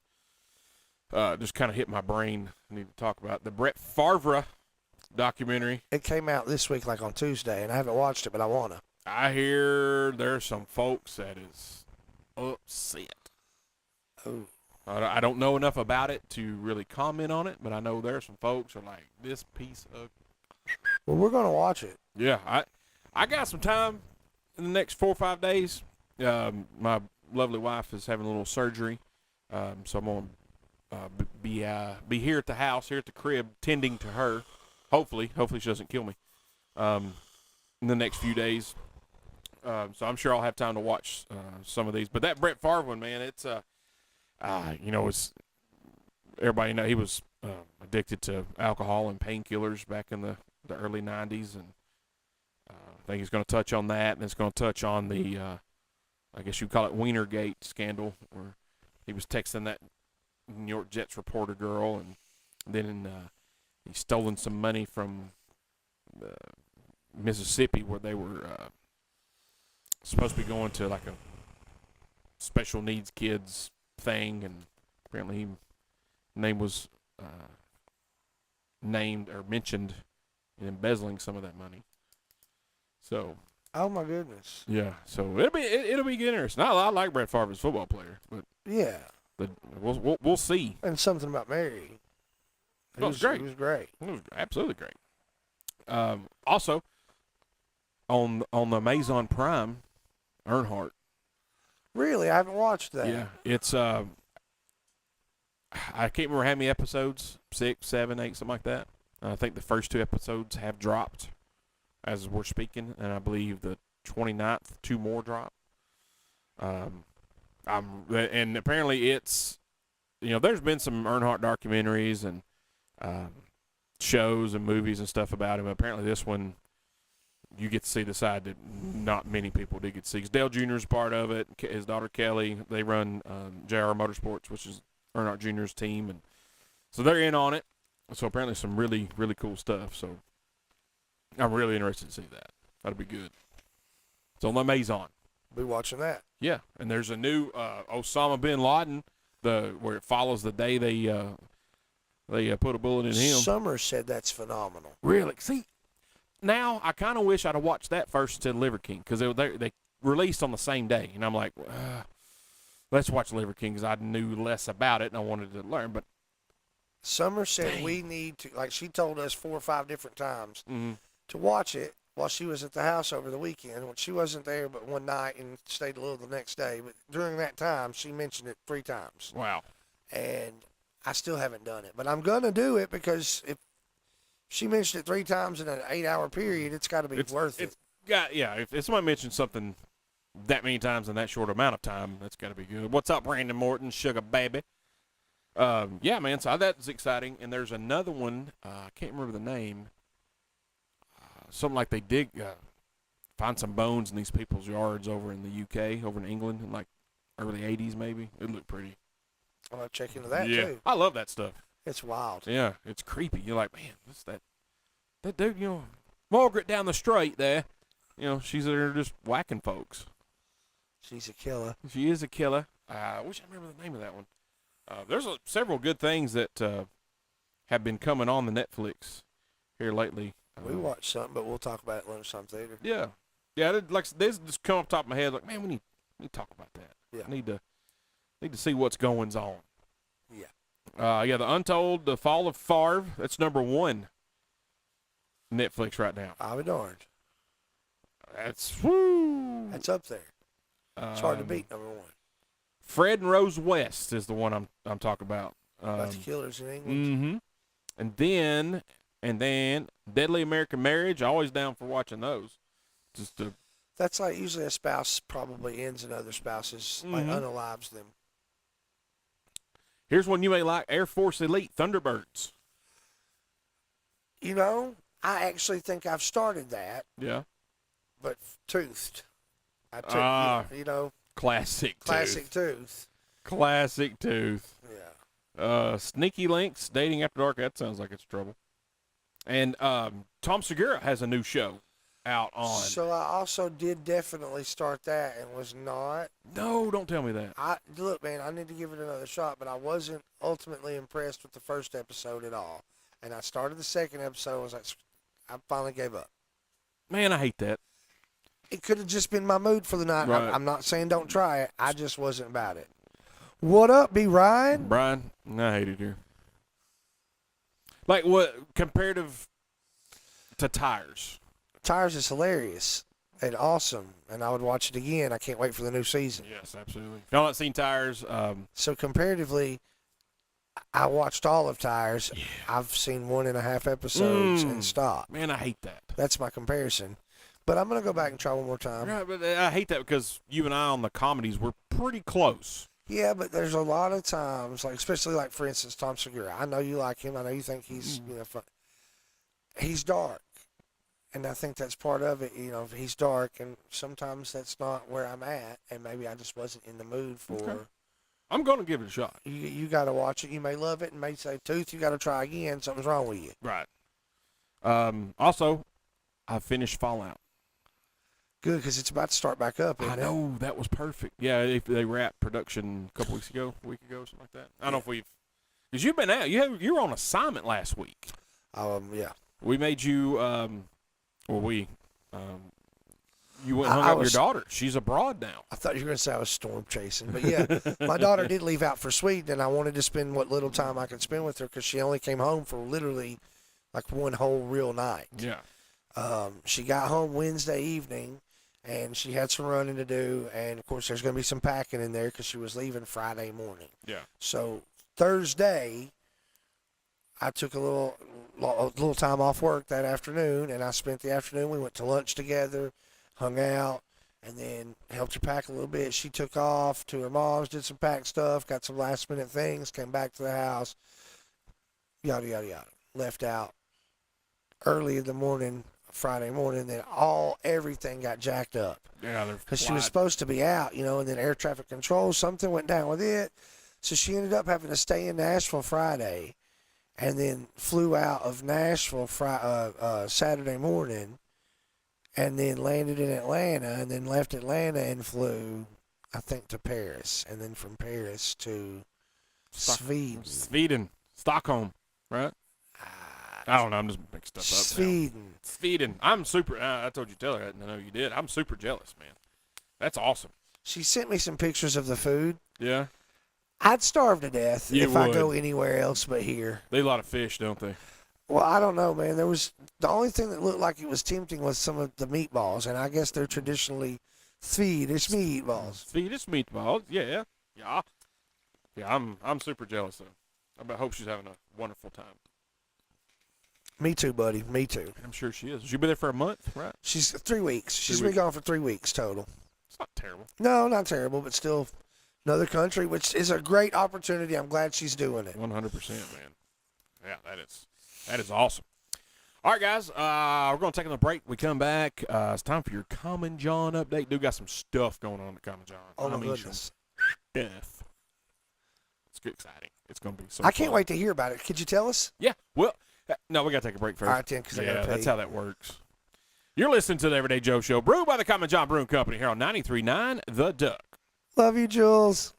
just kind of hit my brain. I need to talk about the Brett Favre documentary. It came out this week, like on Tuesday, and I haven't watched it, but I wanna. I hear there's some folks that is upset. Oh, I don't know enough about it to really comment on it, but I know there are some folks who are like, this piece of. well, we're gonna watch it. Yeah, I got some time in the next 4 or 5 days. My lovely wife is having a little surgery, so I'm gonna be here at the house, here at the crib, tending to her. Hopefully she doesn't kill me. In the next few days, so I'm sure I'll have time to watch some of these. But that Brett Favre one, man, it's it's everybody know he was addicted to alcohol and painkillers back in the early 90s, and I think he's going to touch on that, and it's going to touch on the I guess you'd call it Wienergate scandal, where he was texting that New York Jets reporter girl, and then he's stolen some money from Mississippi, where they were supposed to be going to like a special needs kids thing, and apparently his name was named or mentioned in embezzling some of that money. So, oh my goodness. yeah, so it'll be interesting. I like Brett Favre as a football player, but Yeah, we'll see. and something about Mary. It was great. It was great. It was absolutely great. Also, on the Amazon Prime, Earnhardt. Really, I haven't watched that. Yeah, it's I can't remember how many episodes, 6, 7, 8, something like that. I think the first 2 episodes have dropped as we're speaking, and I believe the 29th 2 more drop. And apparently it's, there's been some Earnhardt documentaries and shows and movies and stuff about him. Apparently this one, you get to see the side that not many people did get to see. 'Cause Dale Jr. is part of it. His daughter Kelly, they run JR Motorsports, which is Earnhardt Jr.'s team, and so they're in on it. So apparently some really, really cool stuff. So I'm really interested to see that. That'll be good. It's on the Amazon. Be watching that. Yeah, and there's a new Osama bin Laden, where it follows the day they put a bullet in him. Summer said that's phenomenal. Really? See, now I kind of wish I'd have watched that first instead of Liver King, because they released on the same day, and I'm like, let's watch Liver King, because I knew less about it and I wanted to learn. But Summer said Dang. we need to, like she told us 4 or 5 different times, mhm. to watch it while she was at the house over the weekend. When she wasn't there but one night and stayed a little the next day. But during that time, she mentioned it 3 times. Wow. And I still haven't done it. But I'm going to do it, because if she mentioned it 3 times in an 8-hour period, it's got to be worth it. If somebody mentions something that many times in that short amount of time, that's got to be good. What's up, Brandon Morton, sugar baby? Yeah, man, so that's exciting. And there's another one, I can't remember the name. Something like they dig, find some bones in these people's yards over in the UK, over in England, in like early 80s maybe. It looked pretty. I'm going to check into that, Yeah, too. I love that stuff. It's wild. Yeah, it's creepy. You're like, man, what's that dude, Margaret down the street there, she's there just whacking folks. She's a killer. She is a killer. I wish I remember the name of that one. There's several good things that have been coming on the Netflix here lately. We watched something, but we'll talk about it at Lunchtime Theater. Yeah. Yeah, this just come off the top of my head, like, man, we need to talk about that. Yeah. I need to see what's going on. Yeah. The Untold, The Fall of Favre, that's number 1 Netflix right now. I'll be darned. That's woo. That's up there. It's hard to beat, number 1. Fred and Rose West is the one I'm talking about. About the killers in England. Mm-hmm. And then Deadly American Marriage. Always down for watching those. That's like usually a spouse probably ends another spouse's, like unalives them. Here's one you may like: Air Force Elite Thunderbirds. I actually think I've started that, Yeah. but toothed. I took, Classic tooth. Classic Tooth. Yeah. Sneaky Links, Dating After Dark. That sounds like it's trouble. And Tom Segura has a new show out on. So I also did definitely start that and was not. No, don't tell me that. Look, man, I need to give it another shot, but I wasn't ultimately impressed with the first episode at all. And I started the second episode. I was like, I finally gave up. Man, I hate that. It could have just been my mood for the night. Right. I'm not saying don't try it. I just wasn't about it. What up, B. Ryan? Brian, I hate it here. Like what comparative to tires? Tires is hilarious and awesome, and I would watch it again. I can't wait for the new season. Yes, absolutely. If y'all not seen Tires, So comparatively, I watched all of Tires. I've seen 1.5 episodes and stopped. man, I hate that. That's my comparison. But I'm going to go back and try one more time. Right, but I hate that because you and I on the comedies were pretty close. Yeah, but there's a lot of times, like especially like for instance Tom Segura. I know you like him. I know you think he's fun. He's dark, and I think that's part of it. He's dark, and sometimes that's not where I'm at, and maybe I just wasn't in the mood for. Okay. I'm going to give it a shot. You got to watch it. You may love it, and may say, "Tooth, you got to try again. Something's wrong with you." Right. Also, I finished Fallout. Good, because it's about to start back up. I Isn't it? know, that was perfect. Yeah, they wrapped production a couple weeks ago, a week ago, something like that. I don't know if we've, because you've been out. You were on assignment last week. Yeah. We made you, you went and hung out with your daughter. She's abroad now. I thought you were going to say I was storm chasing. But, yeah, my daughter did leave out for Sweden, and I wanted to spend what little time I could spend with her because she only came home for literally like one whole real night. Yeah. She got home Wednesday evening, and she had some running to do. And, of course, there's going to be some packing in there because she was leaving Friday morning. Yeah. So Thursday, I took a little time off work that afternoon, and I spent the afternoon. We went to lunch together, hung out, and then helped her pack a little bit. She took off to her mom's, did some pack stuff, got some last-minute things, came back to the house, yada, yada, yada. Left out early in the morning, Friday morning, then everything got jacked up. Yeah, Because she was supposed to be out, and then air traffic control, something went down with it. So she ended up having to stay in Nashville Friday and then flew out of Nashville Saturday morning and then landed in Atlanta and then left Atlanta and flew, I think, to Paris. And then from Paris to Sweden. Stockholm, right? I don't know. I'm just making stuff up now. Sweden. I'm super. I told you, tell her. I know you did. I'm super jealous, man. That's awesome. She sent me some pictures of the food. Yeah. I'd starve to death if I would. go anywhere else but here. They eat a lot of fish, don't they? Well, I don't know, man. The only thing that looked like it was tempting was some of the meatballs, and I guess they're traditionally Swedish meatballs. Swedish meatballs. Yeah. Yeah. Yeah. I'm super jealous though. I hope she's having a wonderful time. Me too, buddy. Me too. I'm sure she is. She'll be there for a month, right? She's 3 weeks. She's been gone for 3 weeks total. It's not terrible. No, not terrible, but still another country, which is a great opportunity. I'm glad she's doing it. 100%, man. Yeah, that is awesome. All right, guys, we're going to take a break. We come back. It's time for your Common John update. Dude, got some stuff going on at Common John. Oh, my goodness. Stuff. It's exciting. It's going to be so I can't fun. wait to hear about it. Could you tell us? Yeah, well, no, we got to take a break first. All right, then, because I got to pay. That's how that works. You're listening to the Everyday Joe Show, brewed by the Common John Brewing Company here on 93.9 The Duck. Love you, Jules.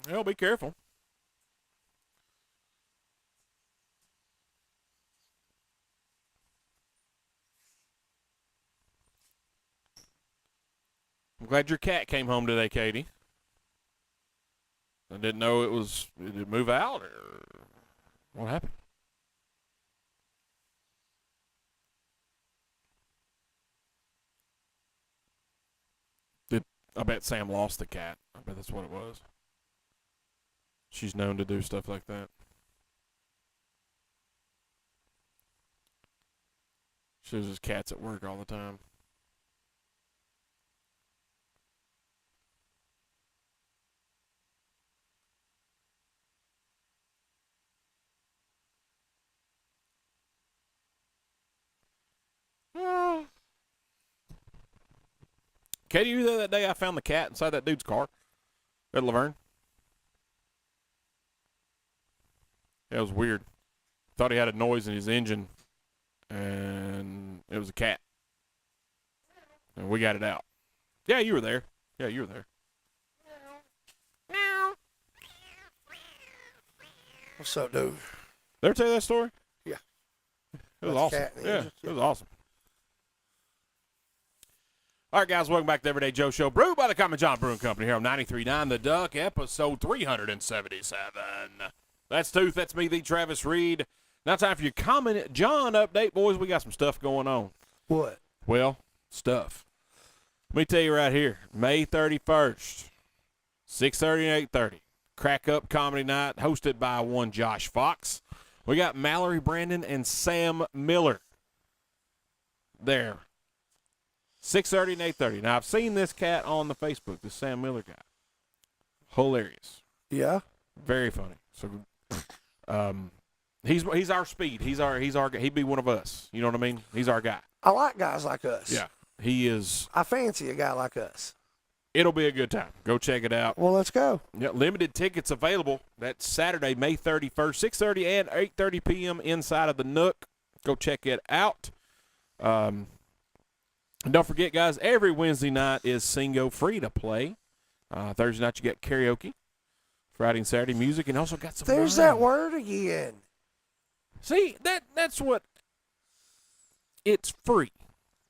Well, be careful. I'm glad your cat came home today, Katie. I didn't know did it move out or what happened? I bet Sam lost the cat. I bet that's what it was. She's known to do stuff like that. She loses cats at work all the time. Katie, you there that day I found the cat inside that dude's car at Laverne? That was weird. Thought he had a noise in his engine, and it was a cat. And we got it out. Yeah, you were there. Yeah, you were there. What's up, dude? Did I tell you that story? Yeah. It was About the awesome. cat and the Yeah, engine? it was awesome. All right, guys, welcome back to the Everyday Joe Show, brewed by the Common John Brewing Company here on 93.9 The Duck, episode 377. That's Tooth. That's me, the Travis Reed. Now time for your Common John update, boys. We got some stuff going on. What? Well, stuff. Let me tell you right here, May 31st, 6:30 and 8:30, Crack Up Comedy Night, hosted by one Josh Fox. We got Mallory Brandon and Sam Miller there. 6:30 and 8:30. Now, I've seen this cat on the Facebook, this Sam Miller guy. Hilarious. Yeah. Very funny. So, he's our speed. He'd be one of us. You know what I mean? He's our guy. I like guys like us. Yeah. He is. I fancy a guy like us. It'll be a good time. Go check it out. Well, let's go. Yeah, limited tickets available. That's Saturday, May 31st, 6:30 and 8:30 p.m. inside of the Nook. Go check it out. And don't forget, guys, every Wednesday night is Singo free to play. Thursday night you got karaoke. Friday and Saturday music, and also got some There's wine. that word again. See, that's what. It's free.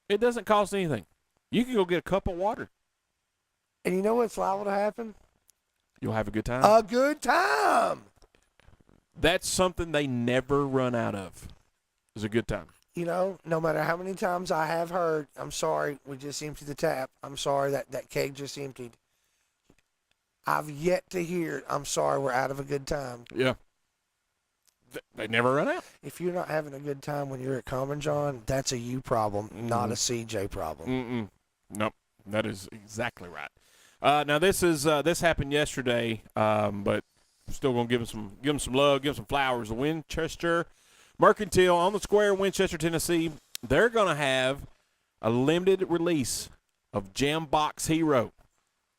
It doesn't cost anything. You can go get a cup of water. And you know what's liable to happen? You'll have a good time. A good time. That's something they never run out of. Is a good time. You know, no matter how many times I have heard, I'm sorry, we just emptied the tap. I'm sorry that keg just emptied. I've yet to hear, I'm sorry, we're out of a good time. Yeah. They never run out. If you're not having a good time when you're at Common John, that's a you problem, not a CJ problem. Nope. That is exactly right. Now this happened yesterday, but still gonna give them some love, give them some flowers. The Winchester Mercantile on the Square, Winchester, Tennessee. They're gonna have a limited release of Jambox Hero,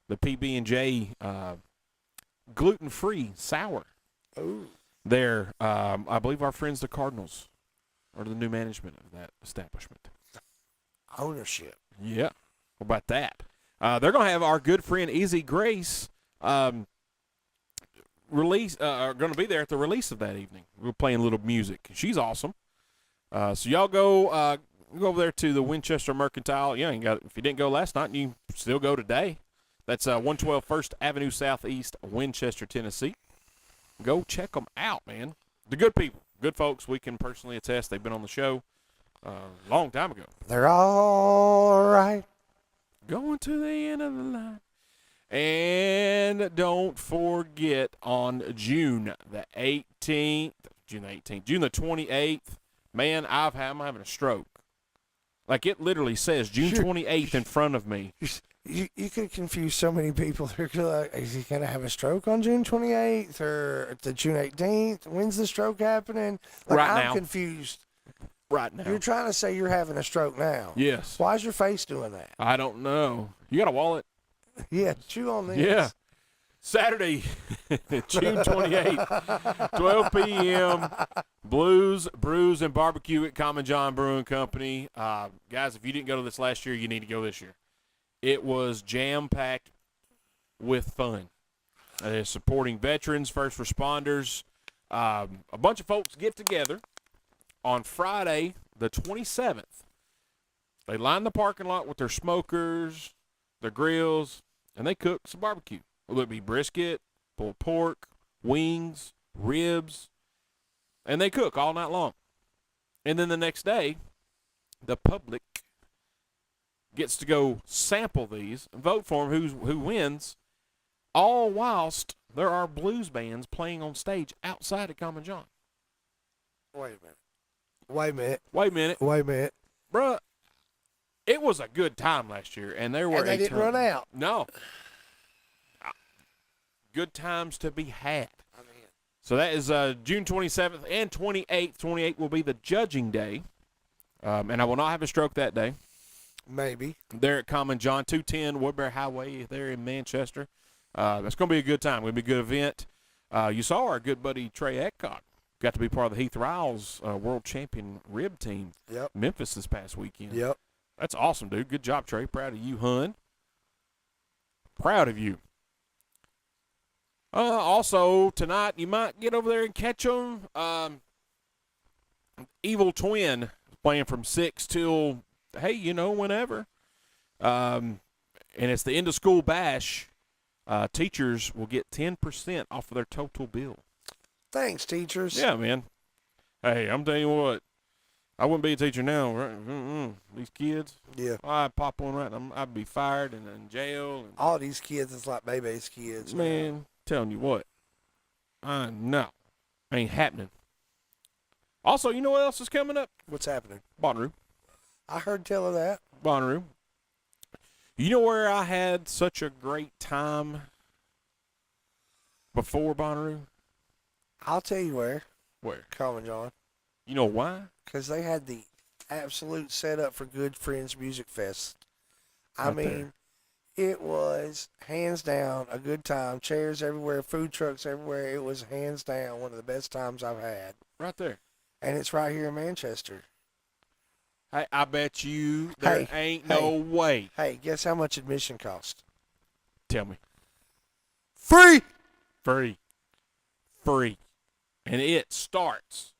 the PB&J gluten-free sour. Ooh. There, I believe our friends the Cardinals are the new management of that establishment. Ownership. Yeah. What about that? They're going to have our good friend Izzy Grace release. Are going to be there at the release of that evening. We're playing a little music. She's awesome. So y'all go over there to the Winchester Mercantile. Yeah, if you didn't go last night, you still go today. That's 112 First Avenue Southeast, Winchester, Tennessee. Go check them out, man. The good people, good folks. We can personally attest. They've been on the show a long time ago. They're all right. Going to the end of the line. And don't forget on June the 28th, man, I'm having a stroke. Like, it literally says June 28th in front of me. You could confuse so many people. They're like, is he going to have a stroke on June 28th or the June 18th? When's the stroke happening? Like, Right I'm now. confused. Right now. You're trying to say you're having a stroke now. Yes. Why is your face doing that? I don't know. You got a wallet? Yeah, chew on this. Yeah. Saturday, June 28th, 12 p.m., Blues, Brews, and Barbecue at Common John Brewing Company. Guys, if you didn't go to this last year, you need to go this year. It was jam-packed with fun. Supporting veterans, first responders. A bunch of folks get together on Friday, the 27th. They line the parking lot with their smokers, their grills, and they cook some barbecue. Whether it be brisket, pulled pork, wings, ribs, and they cook all night long. And then the next day, the public gets to go sample these and vote for them who wins, all whilst there are blues bands playing on stage outside of Common John. Wait a minute. Wait a minute. Wait a minute. Wait a minute. Bruh, it was a good time last year, and there were And they didn't run out. No. Good times to be had. So that is June 27th and 28th. 28th will be the judging day, and I will not have a stroke that day. Maybe. There at Common John, 210 Woodbury Highway there in Manchester. That's going to be a good time. It's going to be a good event. You saw our good buddy Trey Eckhart got to be part of the Heath Riles world champion rib team. Yep. Memphis this past weekend. Yep. That's awesome, dude. Good job, Trey. Proud of you, hun. Proud of you. Also, tonight, you might get over there and catch them. Evil Twin playing from 6 till, hey, whenever. And it's the end of school bash. Teachers will get 10% off of their total bill. Thanks, teachers. Yeah, man. Hey, I'm telling you what. I wouldn't be a teacher now. Right? These kids. Yeah. I'd pop one right. I'd be fired and in jail. And, All these kids is like baby's kids. man, telling you what. I know. Ain't happening. Also, you know what else is coming up? What's happening? Bonnaroo. I heard tell of that. Bonnaroo. You know where I had such a great time before Bonnaroo? I'll tell you where. Where? Common John. You know why? Because they had the absolute setup for Good Friends Music Fest. I Right mean, it was hands down a good time. Chairs everywhere, food trucks everywhere. It was hands down one of the best times I've had. Right there. And it's right here in Manchester. Hey, I bet you there ain't no way. Hey, guess how much admission cost? Tell me. Free! Free. Free. And it starts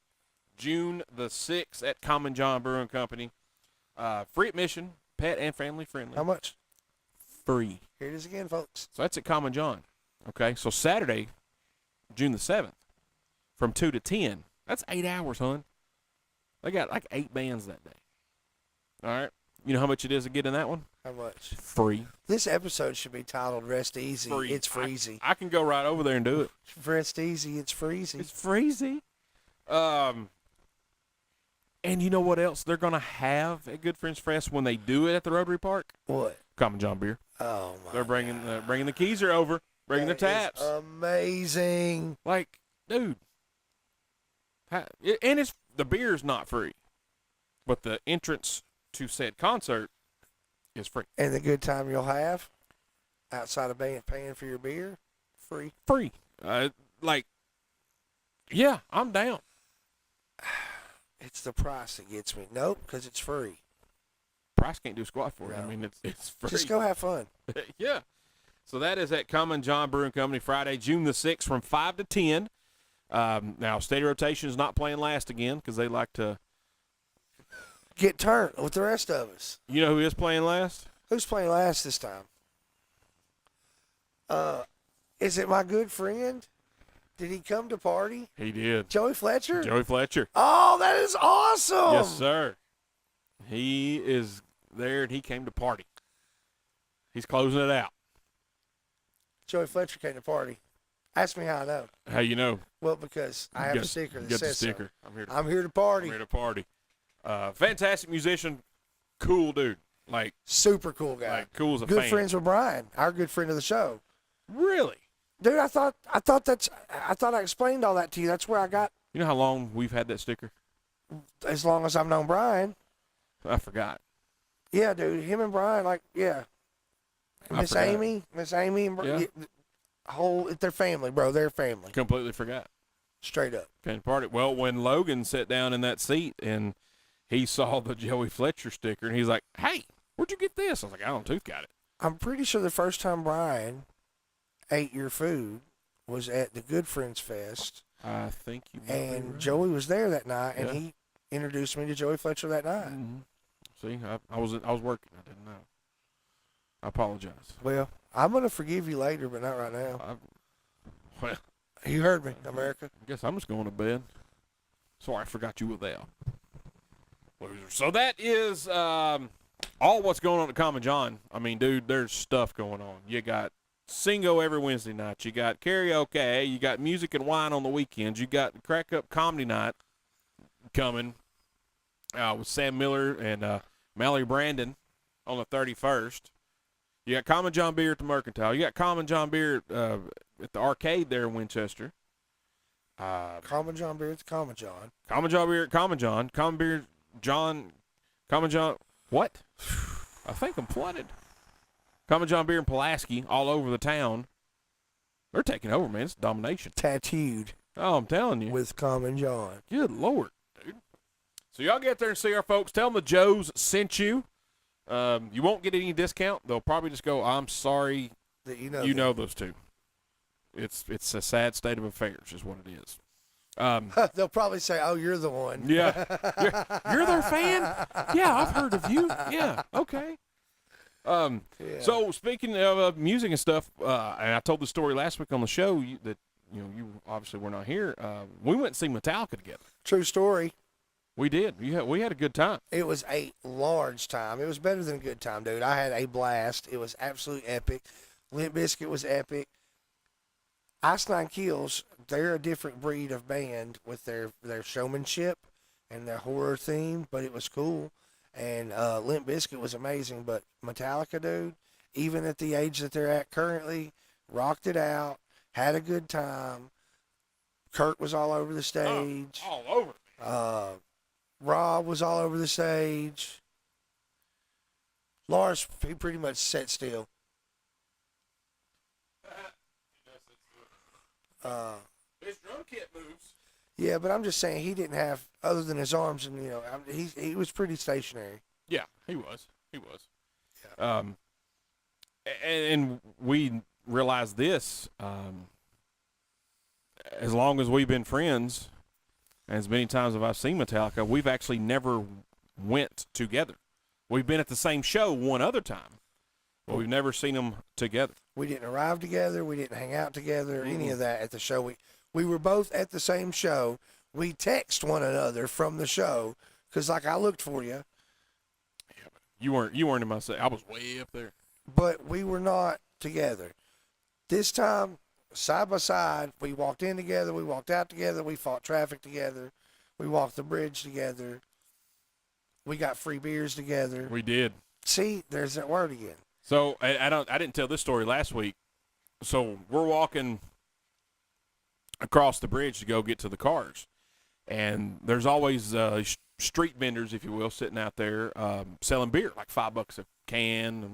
June the 6th at Common John Brewing Company. Free admission, pet and family friendly. How much? Free. Here it is again, folks. So that's at Common John. Okay, so Saturday, June the 7th, from 2 to 10. That's 8 hours, hon. They got like 8 bands that day. All right. You know how much it is to get in that one? How much? Free. This episode should be titled Rest Easy. Free. It's freezy. I can go right over there and do it. Rest Easy. It's freezy. It's freezy. And you know what else they're going to have at Good Friends Fest when they do it at the Rotary Park? What? Common John beer. Oh, my They're bringing the Keyser over, bringing That the taps. is amazing. Like, dude. And the beer's not free, but the entrance to said concert is free. And the good time you'll have outside of paying for your beer, free. Free. Yeah, I'm down. It's the price that gets me. Nope, because it's free. Price can't do squat for you. No. I mean, it's free. Just go have fun. Yeah. So that is at Common John Brewing Company Friday, June the 6th from 5 to 10. Now, Steady Rotation is not playing last again because they like to. Get turned with the rest of us. You know who is playing last? Who's playing last this time? Is it my good friend? Did he come to party? He did. Joey Fletcher? Joey Fletcher. Oh, that is awesome. Yes, sir. He is there, and he came to party. He's closing it out. Joey Fletcher came to party. Ask me how I know. How you know? Well, because I have a sticker that Got the says so. sticker. I'm here to party. I'm here to party. Fantastic musician, cool dude. Like Super cool guy. Like cool as a good fan. friends with Brian, our good friend of the show. Really? Dude, I thought I explained all that to you. That's where I got You know how long we've had that sticker? as long as I've known Brian. I forgot. Yeah, dude, him and Brian, like, yeah. I Miss forgot. Amy, and Yeah. they're family, bro. They're family, Completely forgot. straight up. Came to party. Well, when Logan sat down in that seat and he saw the Joey Fletcher sticker, and he's like, "Hey, where'd you get this?" I was like, "I don't know. Tooth got it." I'm pretty sure the first time Brian ate your food was at the Good Friends Fest, I think you. Might be and right. Joey was there that night, and Yeah. he introduced me to Joey Fletcher that night. Mhm. See, I was working. I didn't know. I apologize. Well, I'm gonna forgive you later, but not right now. Well, You heard me, America. I guess I'm just going to bed. Sorry, I forgot you were there. Loser. So that is all what's going on at Common John. I mean, dude, there's stuff going on. You got Singo every Wednesday night. You got karaoke. You got music and wine on the weekends. You got Crack Up Comedy Night coming with Sam Miller and Mallory Brandon on the 31st. You got Common John Beer at the Mercantile. You got Common John Beer at the arcade there in Winchester. Common John beer, it's Common John. Common John Beer at Common John. Common Beer John. Common John. What? I think I'm flooded. Common John Beer in Pulaski all over the town. They're taking over, man. It's domination. Tattooed Oh, I'm telling you. with Common John. Good Lord, dude. So y'all get there and see our folks. Tell them the Joes sent you. You won't get any discount. They'll probably just go, "I'm sorry, That you know. you know those two." It's a sad state of affairs, is what it is. They'll probably say, "Oh, you're the one." Yeah, you're their fan. Yeah, I've heard of you. Yeah, okay. Yeah. So speaking of music and stuff, and I told the story last week on the show that you obviously were not here. We went to see Metallica together. True story. We did. We had a good time. It was a large time. It was better than a good time, dude. I had a blast. It was absolutely epic. Limp Bizkit was epic. Ice Nine Kills, they're a different breed of band with their showmanship and their horror theme, but it was cool. And Limp Bizkit was amazing, but Metallica, dude, even at the age that they're at currently, rocked it out, had a good time. Kurt was all over the stage. All over. Rob was all over the stage. Lars, he pretty much sat still. His drum kit moves. Yeah, but I'm just saying he didn't have, other than his arms, and he was pretty stationary. Yeah, he was. He was. Yeah. And we realized this. As long as we've been friends, as many times as I've seen Metallica, we've actually never went together. We've been at the same show one other time, but we've never seen them together. We didn't arrive together. We didn't hang out together. Any of that at the show. We were both at the same show. We text one another from the show because, like, I looked for you. Yeah, but you weren't in my set. I was way up there. But we were not together. This time, side by side, we walked in together. We walked out together. We fought traffic together. We walked the bridge together. We got free beers together. We did. See, there's that word again. So I didn't tell this story last week. So we're walking across the bridge to go get to the cars, and there's always street vendors, if you will, sitting out there selling beer, like $5 a can,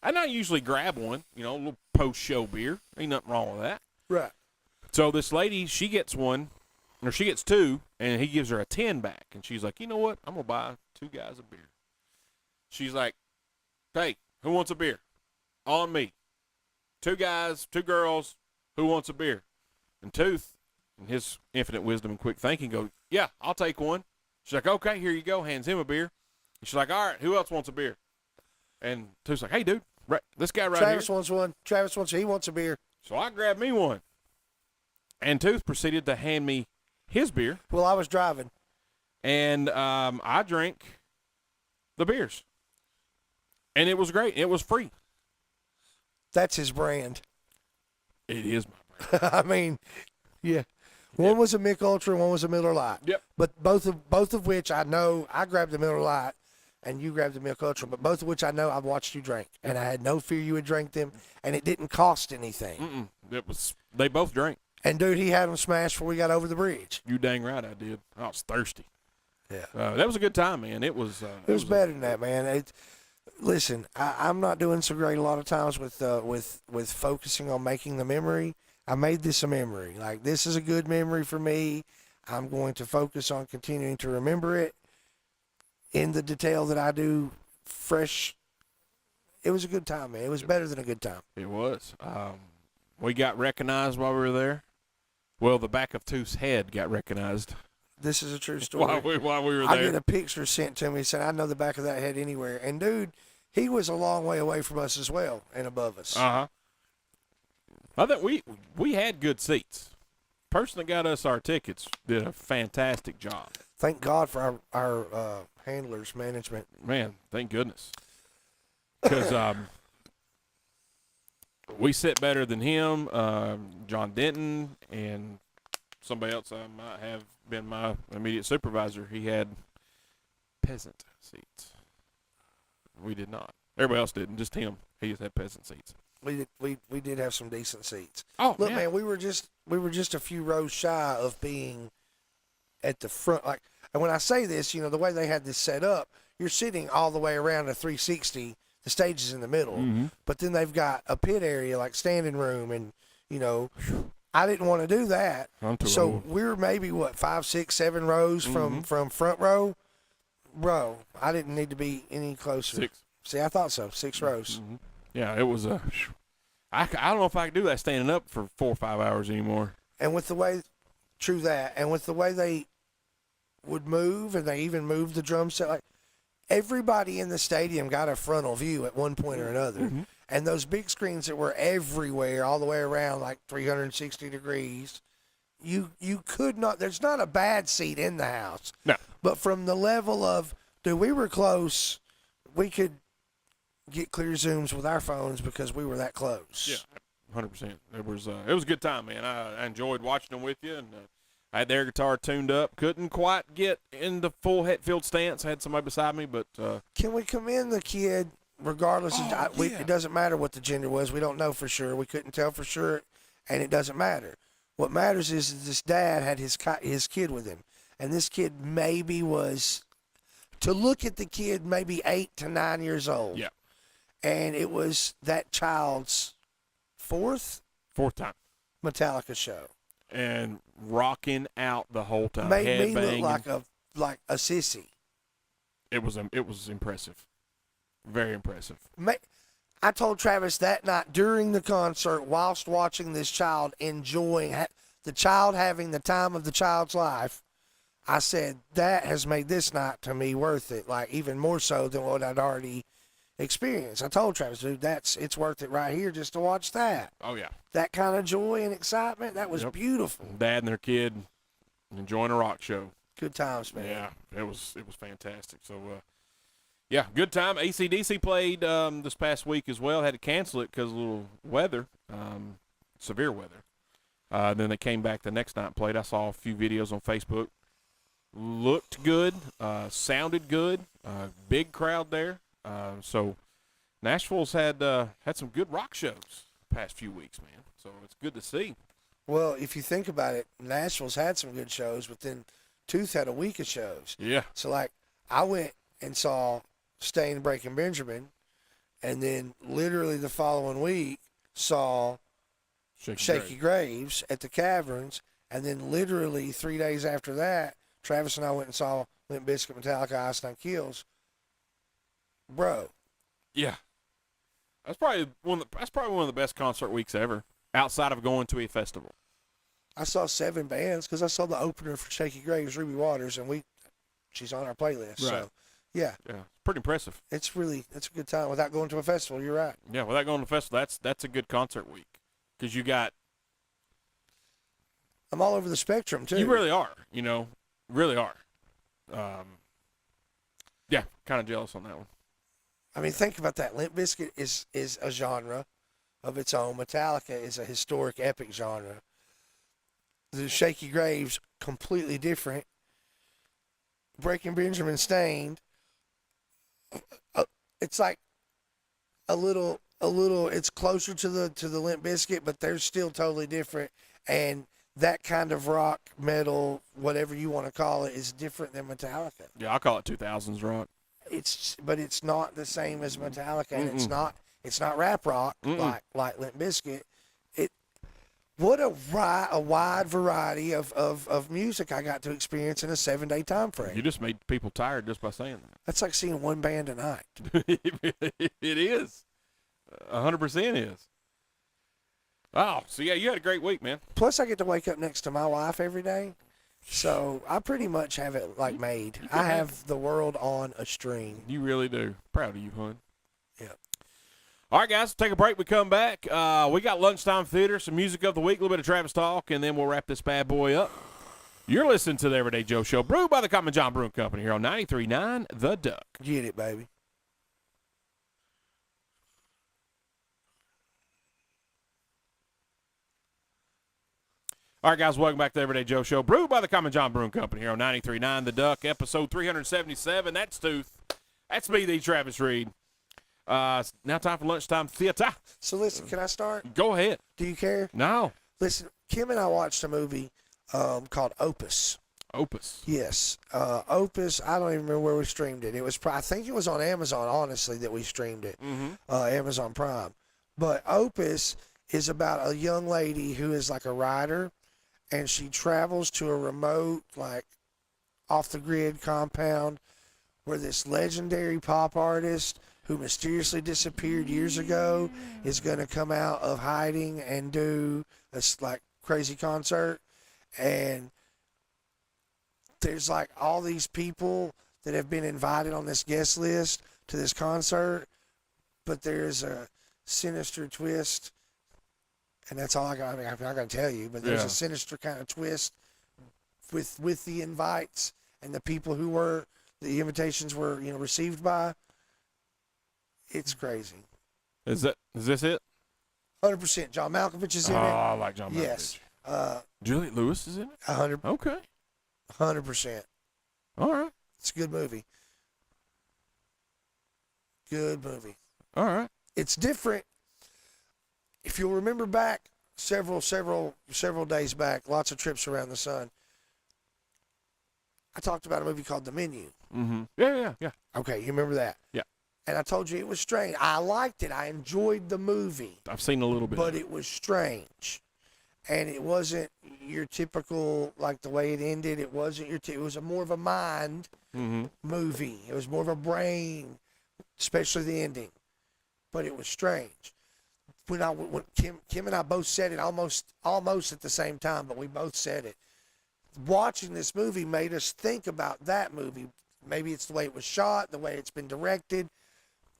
and I usually grab one, a little post-show beer. Ain't nothing wrong with that. Right. So this lady, she gets one, or she gets two, and he gives her a 10 back, and she's like, you know what? I'm gonna buy 2 guys a beer. She's like, hey, who wants a beer? On me. 2 guys, 2 girls, who wants a beer? And Tooth, in his infinite wisdom and quick thinking, goes, yeah, I'll take one. She's like, okay, here you go. Hands him a beer. And she's like, all right, who else wants a beer? And Tooth's like, hey, dude, this guy right Travis here. wants one. Travis wants. He wants a beer. So I grabbed me one. And Tooth proceeded to hand me his beer. Well, I was driving. And I drank the beers. And it was great. It was free. That's his brand. It is my brand. I mean, yeah. One was a Mick Ultra, one was a Miller Lite. Yep. But both of which I know, I grabbed the Miller Lite and you grabbed the Mick Ultra, but both of which I know I've watched you drink. And I had no fear you would drink them, and it didn't cost anything. They both drank. And, dude, he had them smashed before we got over the bridge. You dang right I did. I was thirsty. Yeah. That was a good time, man. It was better than that, man. Listen, I'm not doing so great a lot of times with focusing on making the memory. I made this a memory. Like, this is a good memory for me. I'm going to focus on continuing to remember it in the detail that I do fresh. It was a good time, man. It was better than a good time. It was. We got recognized while we were there. Well, the back of Tooth's head got recognized. This is a true story. While we were there. I get a picture sent to me saying, I know the back of that head anywhere. And, dude, he was a long way away from us as well and above us. Uh-huh. I think we had good seats. Person that got us our tickets did a fantastic job. Thank God for our handlers, management. Man, thank goodness. Because we sit better than him, John Denton, and somebody else I might have been my immediate supervisor. He had peasant seats. We did not. Everybody else didn't, just him. He just had peasant seats. We did have some decent seats. Oh, look, yeah. man, we were just a few rows shy of being at the front. Like, and when I say this, the way they had this set up, you're sitting all the way around a 360. The stage is in the middle, but then they've got a pit area like standing room, and I didn't want to do that. So we're maybe 5, 6, 7 rows from front row. Bro, I didn't need to be any closer. 6. See, I thought so. 6 rows. Yeah, it was I don't know if I can do that standing up for 4 or 5 hours anymore. And with the way, true that, and with the way they would move, and they even moved the drum set, like everybody in the stadium got a frontal view at one point or another. Mm-hmm. And those big screens that were everywhere, all the way around, like 360 degrees, you could not. There's not a bad seat in the house. No. But from the level of, dude, we were close. We could get clear zooms with our phones because we were that close. Yeah, 100%. It was a good time, man. I enjoyed watching them with you, and I had their guitar tuned up. Couldn't quite get in the full Hetfield stance. I had somebody beside me, but Can we commend the kid, regardless of yeah. it doesn't matter what the gender was. We don't know for sure. We couldn't tell for sure, and it doesn't matter. What matters is this dad had his kid with him, and this kid maybe was, to look at the kid, maybe 8 to 9 years old. Yeah. And it was that child's fourth time. Metallica show. And rocking out the whole time. Made me look Headbanging. like a sissy. It was impressive. Very impressive. I told Travis that night during the concert, whilst watching this child enjoying the child having the time of the child's life, I said that has made this night to me worth it, like even more so than what I'd already experienced. I told Travis, dude, it's worth it right here just to watch that. Oh yeah. That kind of joy and excitement, that was beautiful. Dad and their kid enjoying a rock show. Good times, man. Yeah, it was fantastic. So, yeah, good time. AC/DC played this past week as well. Had to cancel it because of a little weather, severe weather. Then they came back the next night and played. I saw a few videos on Facebook. Looked good, sounded good, big crowd there. So Nashville's had some good rock shows the past few weeks, man. So it's good to see. Well, if you think about it, Nashville's had some good shows, but then Tooth had a week of shows. Yeah. So, like, I went and saw Stain, Breaking Benjamin, and then literally the following week saw Shaky Graves at the Caverns, and then literally 3 days after that, Travis and I went and saw Limp Bizkit, Metallica, Ice Nine Kills. Bro. Yeah. That's probably one of the best concert weeks ever, outside of going to a festival. I saw 7 bands because I saw the opener for Shaky Graves, Ruby Waters, and she's on our playlist. Right. So, yeah. Yeah, pretty impressive. It's a good time without going to a festival. You're right. Yeah, without going to a festival, that's a good concert week because you got. I'm all over the spectrum too. You really are. Really are. Yeah, kind of jealous on that one. I mean, think about that. Limp Bizkit is a genre of its own. Metallica is a historic, epic genre. The Shaky Graves, completely different. Breaking Benjamin, Stained. It's like a little. It's closer to the Limp Bizkit, but they're still totally different. And that kind of rock, metal, whatever you want to call it, is different than Metallica. Yeah, I call it 2000s rock. But it's not the same as Metallica, and it's not rap rock like Limp Bizkit. What a wide variety of music I got to experience in a 7-day time frame. You just made people tired just by saying that. That's like seeing one band a night. It is. 100% is. Oh, so yeah, you had a great week, man. Plus, I get to wake up next to my wife every day. So I pretty much have it like made. I have the world on a string. You really do. Proud of you, hon. Yeah. All right, guys, take a break. We come back. We got Lunchtime Theater, some music of the week, a little bit of Travis talk, and then we'll wrap this bad boy up. You're listening to the Everyday Joe Show, brewed by the Common John Brewing Company here on 93.9 The Duck. Get it, baby. All right, guys, welcome back to the Everyday Joe Show, brewed by the Common John Brewing Company here on 93.9 The Duck, episode 377. That's Tooth. That's me, the Travis Reed. Now time for Lunchtime Theater. So listen, can I start? Go ahead. Do you care? No. Listen, Kim and I watched a movie called Opus. Opus. Yes. Opus, I don't even remember where we streamed it. It was, I think it was on Amazon, honestly, that we streamed it. Amazon Prime. But Opus is about a young lady who is like a writer, and she travels to a remote, like, off-the-grid compound where this legendary pop artist who mysteriously disappeared years ago is going to come out of hiding and do this like crazy concert. And there's like all these people that have been invited on this guest list to this concert, but there's a sinister twist. And that's all I got. I mean, I'm not going to tell you, but there's Yeah. a sinister kind of twist with the invites and the people who were the invitations were received by. It's crazy. Is this it? 100%. John Malkovich is in Oh, it. I like John Malkovich. Yes. Juliette Lewis is in it? 100%. Okay. 100%. All right. It's a good movie. Good movie. All right. It's different. If you'll remember back several days back, lots of trips around the sun, I talked about a movie called The Menu. Mm-hmm. Yeah. Okay, you remember that? Yeah. And I told you it was strange. I liked it. I enjoyed the movie, I've seen a little bit. but it was strange. And it wasn't your typical, like the way it ended. It wasn't it was more of a mind Mm-hmm. movie. It was more of a brain, especially the ending. But it was strange. When Kim and I both said it almost at the same time, but we both said it. Watching this movie made us think about that movie. Maybe it's the way it was shot, the way it's been directed.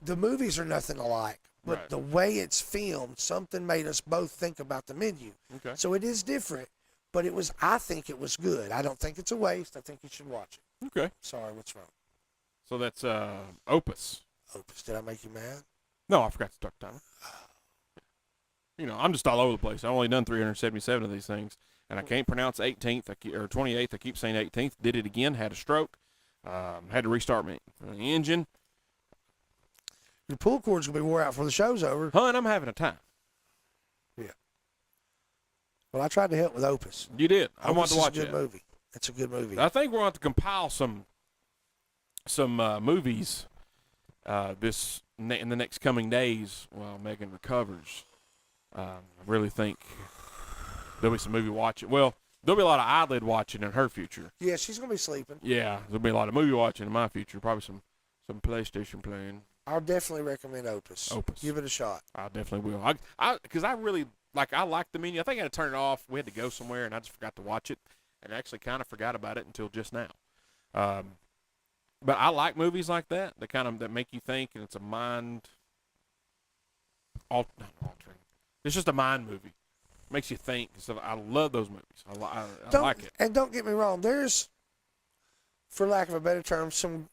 The movies are nothing alike, but Right. the way it's filmed, something made us both think about The Menu. Okay. So it is different, but I think it was good. I don't think it's a waste. I think you should watch it. Okay. Sorry, what's wrong? So that's Opus. Opus, did I make you mad? No, I forgot to start the timer. I'm just all over the place. I've only done 377 of these things, and I can't pronounce 18th or 28th. I keep saying 18th. Did it again. Had a stroke. Had to restart the engine. Your pull cord's going to be wore out before the show's over. Hun, I'm having a time. Well, I tried to help with Opus. You did. I want to watch It's a it. good movie. It's a good movie. I think we're going to have to compile some movies in the next coming days while Megan recovers. I really think there'll be some movie watching. Well, there'll be a lot of eyelid watching in her future. Yeah, she's going to be sleeping. Yeah, there'll be a lot of movie watching in my future. Probably some PlayStation playing. I'll definitely recommend Opus. Opus. Give it a shot. I definitely will. Because I really I like The Menu. I think I had to turn it off. We had to go somewhere, and I just forgot to watch it, and I actually kind of forgot about it until just now. But I like movies like that that make you think, and it's a mind not altering. It's just a mind movie. Makes you think. So I love those movies. I like it. And don't get me wrong. There's, for lack of a better term, some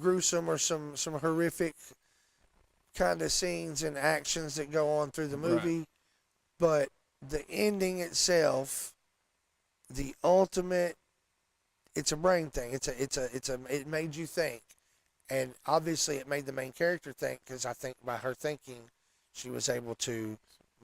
gruesome or some horrific kind of scenes and actions that go on through the movie. Right. But the ending itself, the ultimate, it's a brain thing. It made you think. And obviously it made the main character think, because I think by her thinking, she was able to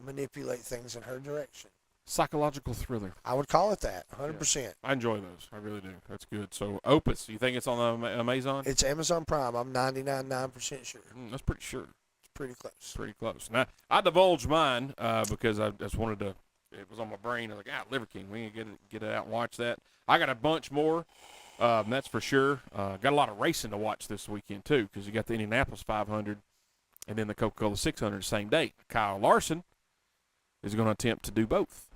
manipulate things in her direction. Psychological thriller. I would call it that, 100%. I enjoy those. I really do. That's good. So Opus, you think it's on the Amazon? It's Amazon Prime. I'm 99.9% sure. That's pretty sure. It's pretty close. Pretty close. Now, I divulged mine because I just wanted to. It was on my brain. I was like, Liver King. We can get it out and watch that. I got a bunch more. That's for sure. Got a lot of racing to watch this weekend too, because you got the Indianapolis 500 and then the Coca-Cola 600 the same day. Kyle Larson is going to attempt to do both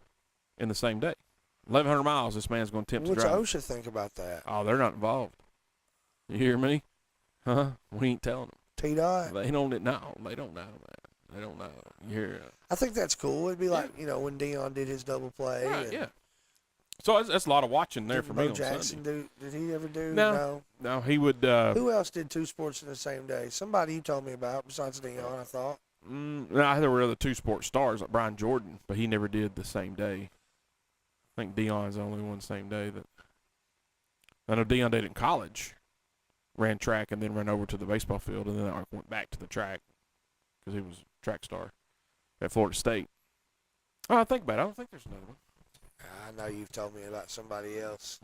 in the same day. 1,100 miles. This man's going to attempt What's to drive. OSHA think about that? Oh, they're not involved. You hear me? Huh? We ain't telling them. T-Dot? They don't know. No, they don't know, man. They don't know. You hear? I think that's cool. It'd be like, when Dion did his double play. Right, and yeah. So that's a lot of watching there did for Bo me on Jackson Sunday. did he ever do? No. No, he would. Who else did two sports in the same day? Somebody you told me about besides Dion, I thought. No, there were other two sports stars like Brian Jordan, but he never did the same day. I think Dion's the only one same day that. I know Dion did it in college, ran track and then ran over to the baseball field and then I went back to the track because he was a track star at Florida State. Oh, I think about it. I don't think there's another one. I know you've told me about somebody else.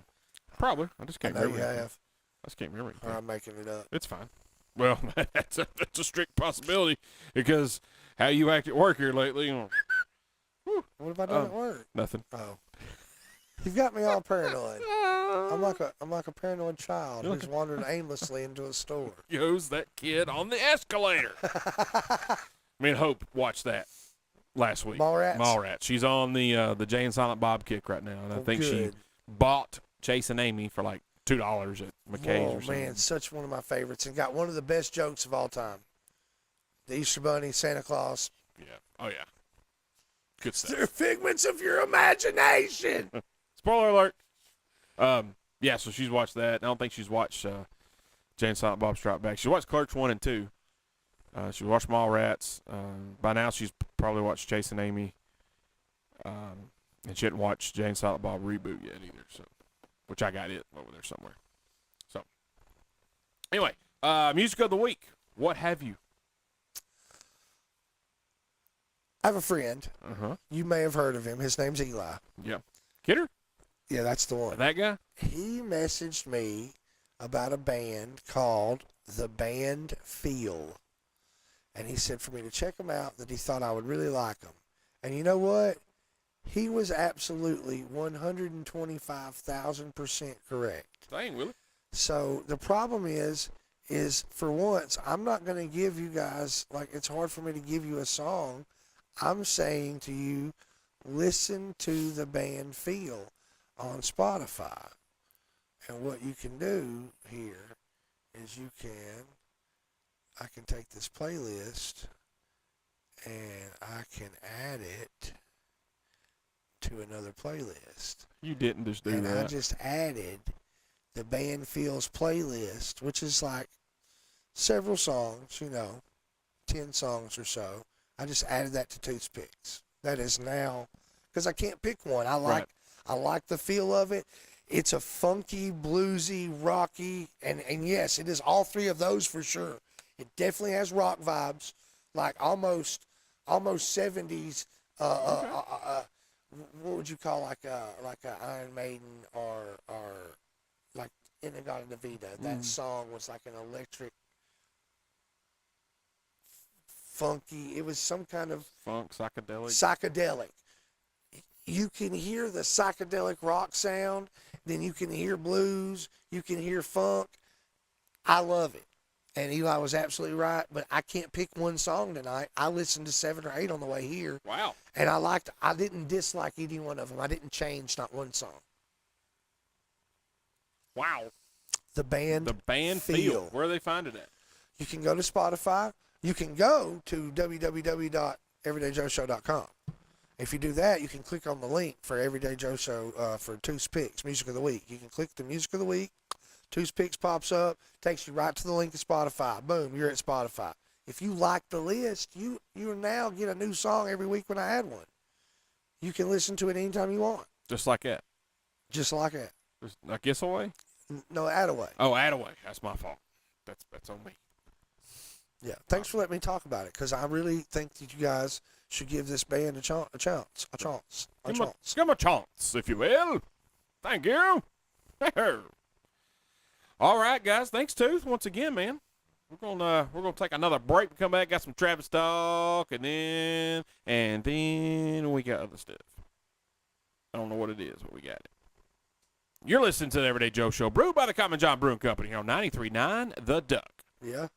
Probably. I just I can't know remember. you anything. have. I just can't remember. Or Anything. I'm making it up. It's fine. Well, that's a strict possibility because how you act at work here lately. What have I done at work? Nothing. Oh. You've got me all paranoid. I'm like a paranoid child who's wandering aimlessly into a store. Goes that kid on the escalator. Me and Hope watched that last week. Mallrats? Mallrats. She's on the Jay and Silent Bob kick right now, and I think she Good. bought Chase and Amy for like $2 at McKay's Oh or something. man, such one of my favorites, and got one of the best jokes of all time. The Easter Bunny, Santa Claus. Yeah. Oh yeah. Good stuff. They're figments of your imagination. Spoiler alert. Yeah, so she's watched that. I don't think she's watched Jay and Silent Bob Strike Back. She watched Clerks 1 and 2. She watched Mallrats. By now, she's probably watched Chase and Amy. And she hadn't watched Jay and Silent Bob Reboot yet either. So, which I got it over there somewhere. So, anyway, music of the week. What have you? I have a friend. Uh-huh. You may have heard of him. His name's Eli. Yeah. Kidder? Yeah, that's the one. That guy? He messaged me about a band called The Band Feel. And he said for me to check them out, that he thought I would really like them. And you know what? He was absolutely 125,000% correct. Dang, Willie. So the problem is for once, I'm not going to give you guys, like, it's hard for me to give you a song. I'm saying to you, listen to The Band Feel on Spotify. And what you can do here is I can take this playlist and I can add it to another playlist. You didn't just do And that. I just added the Band Feels playlist, which is like several songs, 10 songs or so. I just added that to Toothpicks. That is now, because I can't pick one. I like the feel of it. It's a funky, bluesy, rocky, and yes, it is all three of those for sure. It definitely has rock vibes, like almost 70s. What would you call like a Iron Maiden or like In-A-Gadda-Da-Vida? That song was like an electric, funky. It was some kind of Funk, psychedelic. You can hear the psychedelic rock sound, then you can hear blues, you can hear funk. I love it. And Eli was absolutely right, but I can't pick one song tonight. I listened to 7 or 8 on the way here. Wow. And I didn't dislike any one of them. I didn't change not one song. Wow. The Band Feel. Where do they find it at? You can go to Spotify. You can go to www.everydayjoeshow.com. If you do that, you can click on the link for Everyday Joe Show for Toothpicks, Music of the Week. You can click the Music of the Week. Toothpicks pops up, takes you right to the link of Spotify. Boom, you're at Spotify. If you like the list, you now get a new song every week when I add one. You can listen to it anytime you want. Just like that. Just like that. Just a guess away? No, add away. Oh, add away. That's my fault. That's on me. Yeah. Thanks for letting me talk about it, because I really think that you guys should give this band a chance. Give him a chance, if you will. Thank you. All right, guys. Thanks, Tooth, once again, man. We're gonna take another break. We come back, got some Travis talk, and then we got other stuff. I don't know what it is, but we got it. You're listening to the Everyday Joe Show, brewed by the Common John Brewing Company here on 93.9 The Duck. Yeah.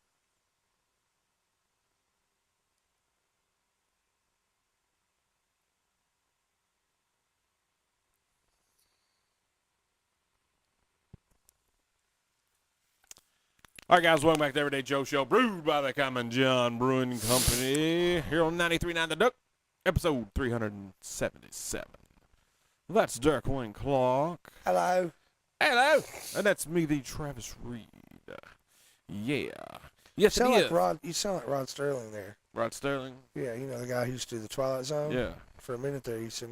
All right, guys, welcome back to the Everyday Joe Show, brewed by the Common John Brewing Company here on 93.9 The Duck, episode 377. That's Dirk Wayne Clark. Hello. Hello. And that's me, the Travis Reed. Yeah. Yes, You it is. you sound like Rod Sterling there. Rod Sterling. Yeah, the guy who used to do the Twilight Zone. Yeah. For a minute there, you said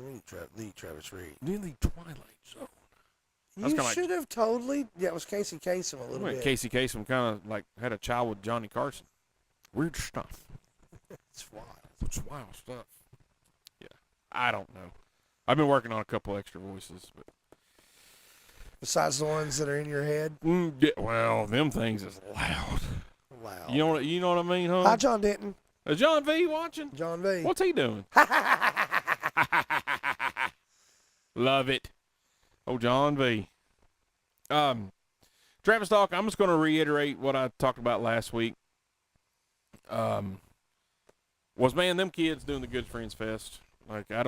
the Travis Reed. In the Twilight Zone. You should have totally. Yeah, it was Casey Kasem a little bit. Casey Kasem kind of like had a child with Johnny Carson. Weird stuff. It's wild. It's wild stuff. Yeah. I don't know. I've been working on a couple extra voices, but besides the ones that are in your head. Yeah, well, them things is loud. Loud. You know what I mean, huh? Hi, John Denton. Is John V watching? John V. What's he doing? Love it. Oh, John V. Travis Talk, I'm just going to reiterate what I talked about last week. Man, them kids doing the Good Friends Fest. Like, I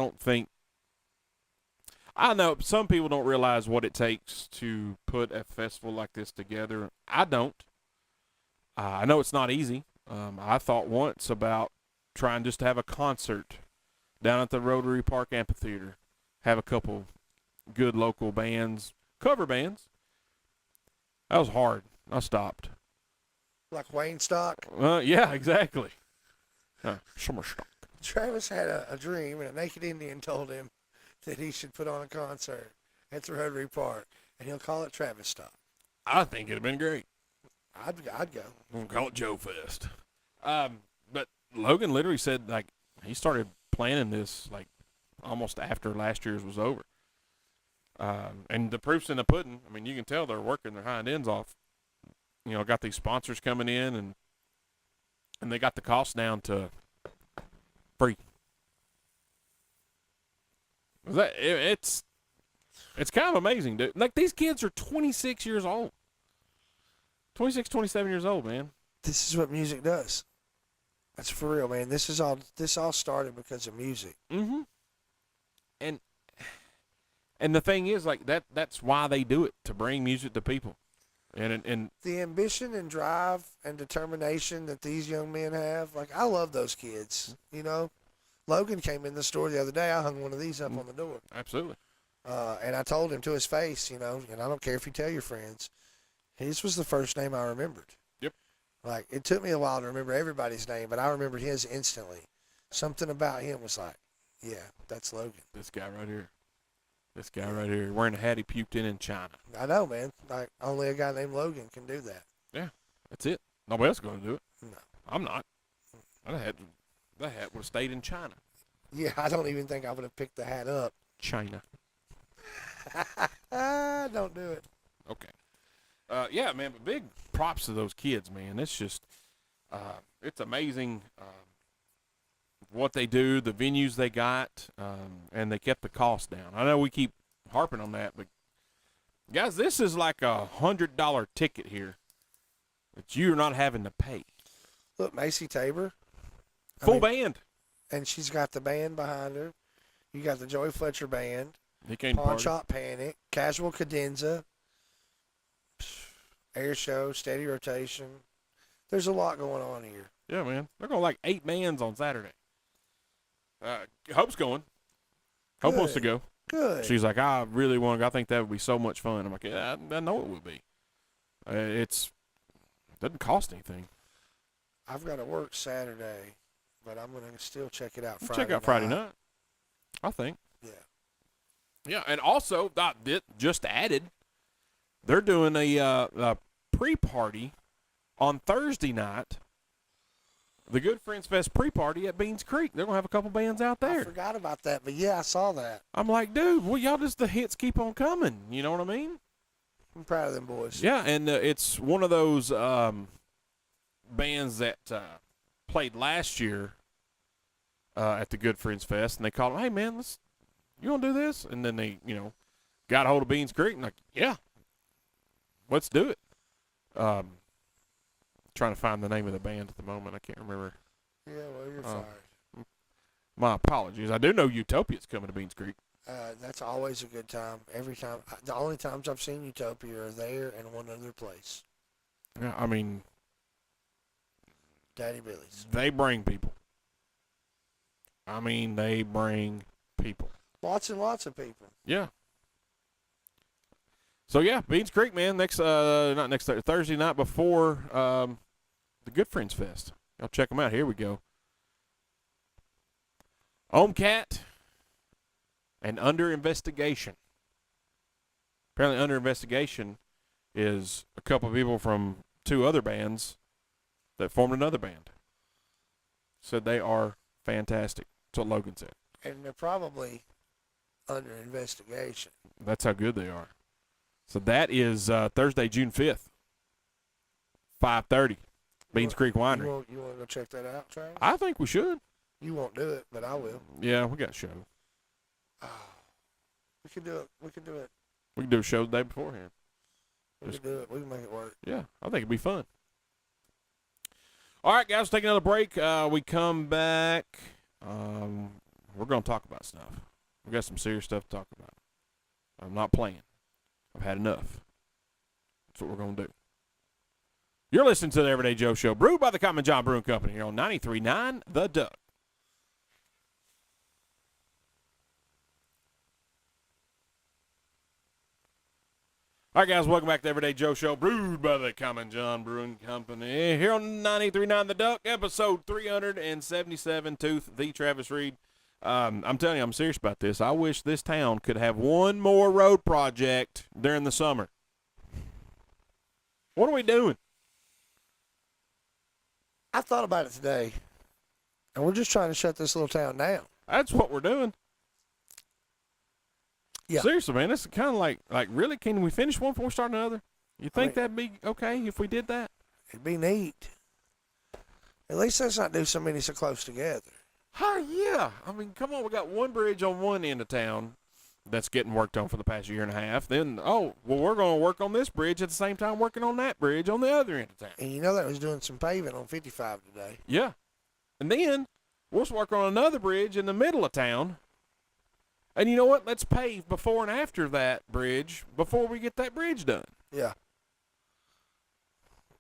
know some people don't realize what it takes to put a festival like this together. I don't. I know it's not easy. I thought once about trying just to have a concert down at the Rotary Park Amphitheater, have a couple good local bands, cover bands. That was hard. I stopped. Like Wayne Stock. Yeah, exactly. Summer stock. Travis had a dream, and a naked Indian told him that he should put on a concert at the Rotary Park, and he'll call it Travis Stock. I think it'd have been great. I'd go. We'll call it Joe Fest. But Logan literally said, like, he started planning this, like, almost after last year's was over. And the proof's in the pudding. I mean, you can tell they're working their hind ends off. You know, got these sponsors coming in, and they got the cost down to free. It's kind of amazing, dude. Like, these kids are 26 years old. 26, 27 years old, man. This is what music does. That's for real, man. This all started because of music. Mm-hmm. And the thing is, like, that's why they do it, to bring music to people. And the ambition and drive and determination that these young men have, like, I love those kids, you know. Logan came in the store the other day. I hung one of these up on the door. Absolutely. And I told him to his face, you know, and I don't care if you tell your friends, his was the first name I remembered. Yep. Like, it took me a while to remember everybody's name, but I remembered his instantly. Something about him was like, yeah, that's Logan. This guy right here. This guy right here, wearing a hat he puked in China. I know, man. Like, only a guy named Logan can do that. Yeah, that's it. Nobody else is going to do it. No. I'm not. That hat would have stayed in China. Yeah, I don't even think I would have picked the hat up. China. Don't do it. Okay. Yeah, man, but big props to those kids, man. It's just, it's amazing what they do, the venues they got, and they kept the cost down. I know we keep harping on that, but guys, this is like $100 ticket here that you're not having to pay. Look, Macy Tabor. Full band. And she's got the band behind her. You got the Joey Fletcher band. He came Pawn Shop Panic. Casual Cadenza. Air Show. Steady Rotation. There's a lot going on here. Yeah, man. They're going like 8 bands on Saturday. Hope's going. Hope wants to go. Good. She's like, I really want to go. I think that would be so much fun. I'm like, yeah, I know it would be. It doesn't cost anything. I've got to work Saturday, but I'm going to still check it out Friday night. Check out Friday night, I think. Yeah. Yeah, and also, just added, they're doing a pre-party on Thursday night. The Good Friends Fest pre-party at Beans Creek. They're going to have a couple bands out there. I forgot about that, but yeah, I saw that. I'm like, dude, well, y'all just, the hits keep on coming. You know what I mean? I'm proud of them boys. Yeah, and it's one of those bands that played last year at the Good Friends Fest, and they called them, hey, man, you want to do this? And then they, got a hold of Beans Creek, and like, yeah, let's do it. Trying to find the name of the band at the moment. I can't remember. Yeah, well, you're fired. My apologies. I do know Utopia's coming to Beans Creek. That's always a good time. Every time. The only times I've seen Utopia are there and one other place. Yeah, I mean, Daddy Billy's. they bring people. I mean, they bring people. Lots and lots of people. Yeah. So, yeah, Beans Creek, man, not next Thursday night before the Good Friends Fest. Y'all check them out. Here we go. Ohmcat and Under Investigation. Apparently, Under Investigation is a couple of people from 2 other bands that formed another band. Said they are fantastic. That's what Logan said. And they're probably under investigation. That's how good they are. So that is Thursday, June 5th, 5:30, Beans Creek Winery. You want to go check that out, Travis? I think we should. You won't do it, but I will. Yeah, we got a show. We can do it. We can do it. We can do a show the day beforehand. We can do it. We can make it work. Yeah, I think it'd be fun. All right, guys, let's take another break. We come back. We're going to talk about stuff. We got some serious stuff to talk about. I'm not playing. I've had enough. That's what we're going to do. You're listening to the Everyday Joe Show, brewed by the Common John Brewing Company here on 93.9 The Duck. All right, guys, welcome back to the Everyday Joe Show, brewed by the Common John Brewing Company here on 93.9 The Duck, episode 377, Tooth, the Travis Reed. I'm telling you, I'm serious about this. I wish this town could have one more road project during the summer. What are we doing? I thought about it today, and we're just trying to shut this little town down. That's what we're doing. Yeah. Seriously, man, this is kind of like really, can we finish one before we start another? You think that'd be okay if we did that? It'd be neat. At least let's not do so many so close together. Oh, yeah. I mean, come on. We got one bridge on one end of town that's getting worked on for the past year and a half. Then, we're going to work on this bridge at the same time working on that bridge on the other end of town. And you know that was doing some paving on 55 today. Yeah. And then we'll work on another bridge in the middle of town. And you know what? Let's pave before and after that bridge before we get that bridge done. Yeah.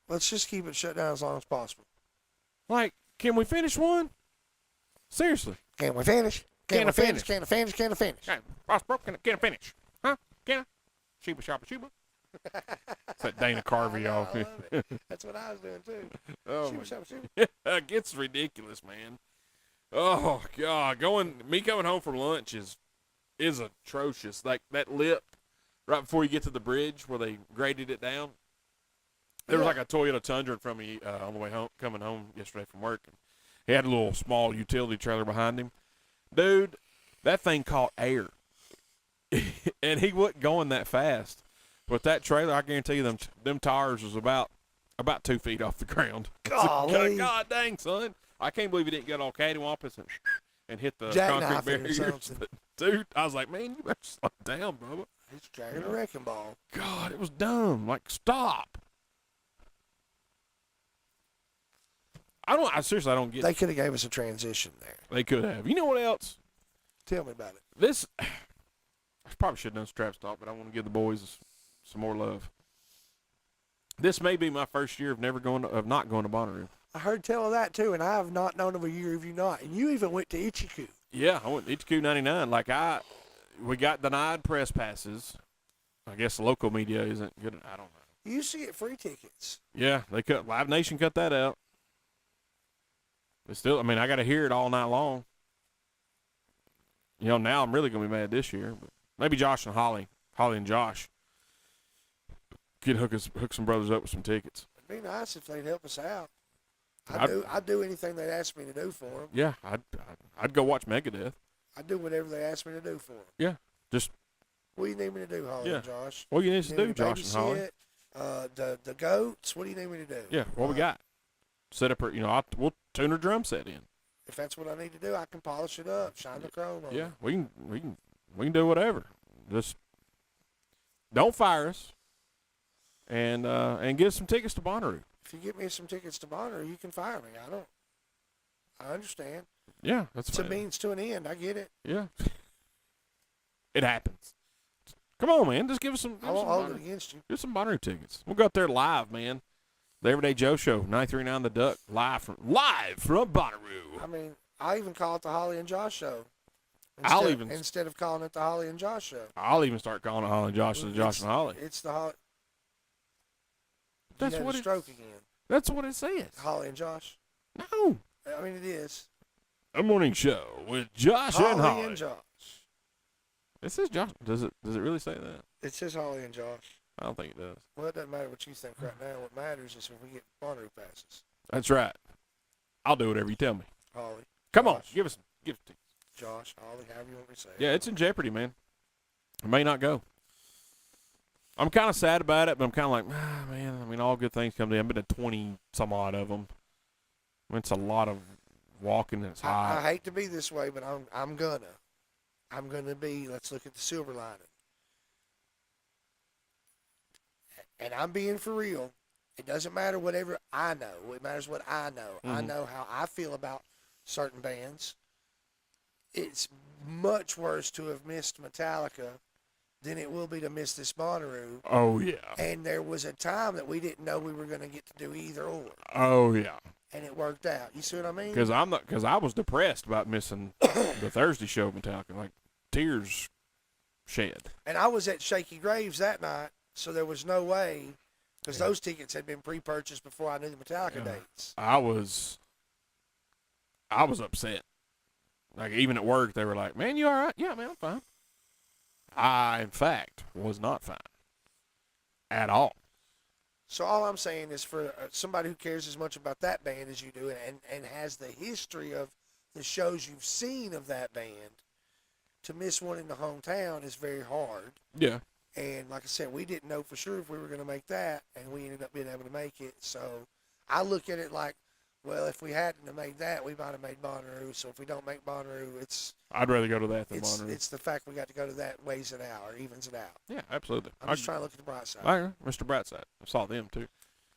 Let's just keep it shut down as long as possible. Like, can we finish one? Seriously. Can we finish? Can I finish? Can I finish? Can I finish? Hey, Ross Broke, can I finish? Huh? Can I? Sheba Shabba Shuba? It's that Dana Carvey, y'all. I love it. That's what I was doing too. Oh, Shoot, shoot, shoot. it gets ridiculous, man. Oh, God. Me coming home from lunch is atrocious. Like that lip right before you get to the bridge where they graded it down. There was like a Toyota Tundra in front of me on the way home, coming home yesterday from work. And he had a little small utility trailer behind him. Dude, that thing caught air. And he wasn't going that fast. But that trailer, I guarantee you, them tires was about 2 feet off the ground. Golly. God dang, son. I can't believe he didn't get all cattywampus and hit the Jackknife concrete it or barriers. something. But, dude, I was like, man, you better slow down, Bubba. He's dragging a wrecking ball. God, it was dumb. Like, stop. I seriously don't get They could have gave us a transition there. They could have. You know what else? Tell me about it. This, I probably should have done some trap talk, but I want to give the boys some more love. This may be my first year of not going to Bonnaroo. I heard tell of that too, and I have not known of a year of you not. And you even went to Ichiku. Yeah, I went to HQ 99. We got denied press passes. I guess the local media isn't good. I don't know. You used to get free tickets. Yeah, Live Nation cut that out. But still, I got to hear it all night long. You know, now I'm really going to be mad this year. But maybe Josh and Holly and Josh, can hook some brothers up with some tickets. It'd be nice if they'd help us out. I'd- I'd do anything they'd ask me to do for them. Yeah, I'd go watch Megadeth. I'd do whatever they ask me to do for them. Yeah, just What do you need me to do, Holly Yeah. and Josh? what you need to You do, need me to Josh and Holly. babysit? The goats. What do you need me to do? Yeah, what we got? Set up we'll tune her drum set in. If that's what I need to do, I can polish it up, shine the chrome on Yeah, it. we can do whatever. Just don't fire us, and get us some tickets to Bonnaroo. If you get me some tickets to Bonner, you can fire me. I understand. Yeah, that's It's a fine. means to an end. I get it. Yeah, it happens. Come on, man, just give us some. I won't hold it against you. Give some Bonnaroo tickets. We'll go out there live, man. The Everyday Joe Show, 93.9 The Duck, live from Bonnaroo. I mean, I even call it the Holly and Josh Show. Instead of calling it the Holly and Josh Show. I'll even start calling it Holly and Josh to Josh It's- and Holly. It's the Holly. That's you had what a it- stroke again. That's what it says. Holly and Josh. No. I mean, it is. A morning show with Josh and Holly. and Josh. It says Josh. Does it really say that? It says Holly and Josh. I don't think it does. Well, it doesn't matter what you think right now. What matters is if we get Bonner passes. That's right. I'll do whatever you tell me. Holly, Come on, Josh. give us. Josh, Holly, however you want me to say it. Yeah, it's in jeopardy, man. It may not go. I'm kind of sad about it, but I'm kind of like, man. All good things come to. I've been to 20 some odd of them. It's a lot of walking and it's I hot. hate to be this way, but I'm gonna be. Let's look at the silver lining. and I'm being for real. It doesn't matter whatever I know. It matters what I know. I know how I feel about certain bands. It's much worse to have missed Metallica than it will be to miss this Bonnaroo. Oh, yeah. And there was a time that we didn't know we were going to get to do either or, Oh, yeah. and it worked out. You see what I mean? Because I was depressed about missing the Thursday show of Metallica. Like, tears shed. And I was at Shaky Graves that night, so there was no way, because those tickets had been pre-purchased before I knew the Metallica dates. I was upset. Like, even at work, they were like, "Man, you all right?" "Yeah, man, I'm fine." I, in fact, was not fine at all. So all I'm saying is for somebody who cares as much about that band as you do and has the history of the shows you've seen of that band, to miss one in the hometown is very hard. Yeah. And like I said, we didn't know for sure if we were going to make that, and we ended up being able to make it. So I look at it like, well, if we hadn't have made that, we might have made Bonnaroo. So if we don't make Bonnaroo, I'd rather go to that than it's Bonnaroo. the fact we got to go to that weighs it out or evens it out. Yeah, absolutely. I'm just trying to look at the bright side. I agree. Mr. Brightside. I saw them, too.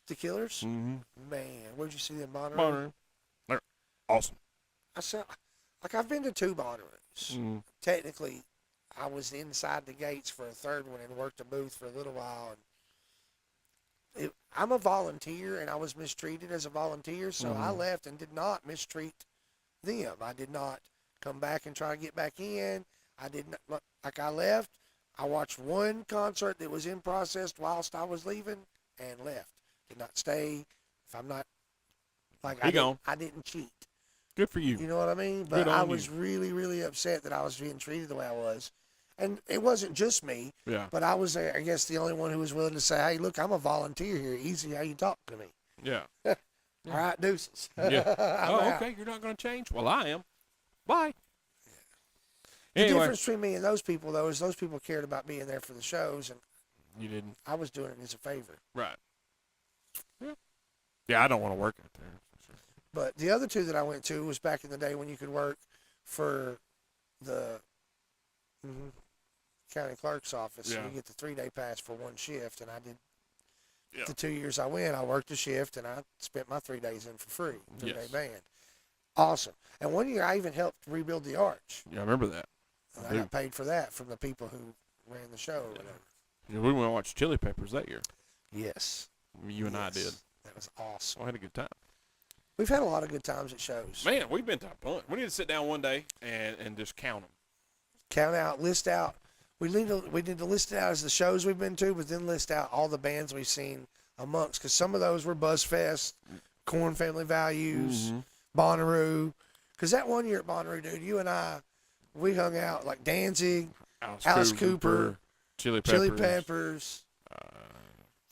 The Killers? Mm-hmm. Man, where'd you see them, Bonnaroo? Bonnaroo. They're awesome. I've been to 2 Bonnaroos. Mm. Technically, I was inside the gates for a third one and worked a booth for a little while. And I'm a volunteer, and I was mistreated as a volunteer, so I left and did not mistreat them. I did not come back and try to get back in. I did not, like I left. I watched one concert that was in process whilst I was leaving and left. Did not stay. If I'm not, like, I didn't cheat. Good for you. You know what I mean? But I was really, really upset that I was being treated the way I was. And it wasn't just me, Yeah. but I was, I guess, the only one who was willing to say, hey, look, I'm a volunteer here. Easy how you talk to me. Yeah. All right, deuces. Yeah. I'm Oh, out. okay. You're not going to change? Well, I am. Bye. The Anyway, difference between me and those people, though, is those people cared about being there for the shows, and you didn't. I was doing it as a favor. Right. Yeah. Yeah, I don't want to work out there. For sure. But the other 2 that I went to was back in the day when you could work for the county clerk's office. Yeah. And you get the 3-day pass for one shift, and I did. Yeah. The 2 years I went, I worked a shift, and I spent my 3 days in for free. 3-day Yes. band. Awesome. And one year I even helped rebuild the arch. Yeah, I remember that. And I got paid for that from the people who ran the show or whatever. Yeah, we went and watched Chili Peppers that year. Yes. You and I did. That was awesome. I had a good time. We've had a lot of good times at shows. Man, we've been to a bunch. We need to sit down one day and just count them. Count out, list out. We need to list it out as the shows we've been to, but then list out all the bands we've seen amongst, because some of those were Buzzfest, Corn Family Values, Bonnaroo. Because that one year at Bonnaroo, dude, you and I, we hung out like Danzig, Alice Cooper, Chili Peppers.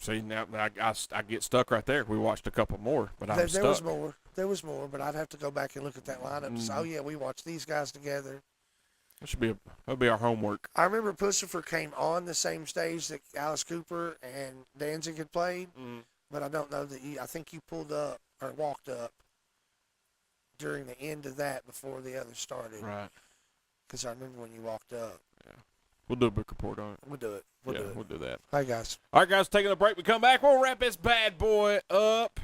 See, now I get stuck right there. We watched a couple more, but I'm stuck. There was more, but I'd have to go back and look at that lineup and say, oh, yeah, we watched these guys together. That'll be our homework. I remember Pussifer came on the same stage that Alice Cooper and Danzig had played, but I don't know that I think you pulled up or walked up during the end of that before the others started. Right. Because I remember when you walked up. Yeah. We'll do a book report on it. We'll do it. We'll do that. Hi, guys. All right, guys, taking a break. We come back. We'll wrap this bad boy up.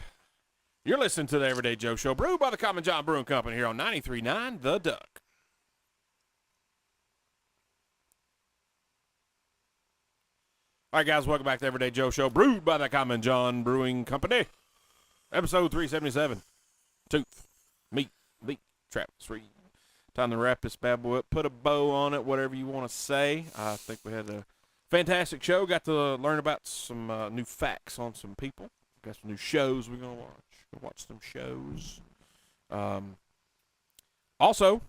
You're listening to the Everyday Joe Show, brewed by the Common John Brewing Company here on 93.9 The Duck. All right, guys, welcome back to the Everyday Joe Show, brewed by the Common John Brewing Company. Episode 377. Tooth, meat, Travis Reed. Time to wrap this bad boy up, put a bow on it, whatever you want to say. I think we had a fantastic show. Got to learn about some new facts on some people. Got some new shows we're going to watch. Go watch some shows. Also,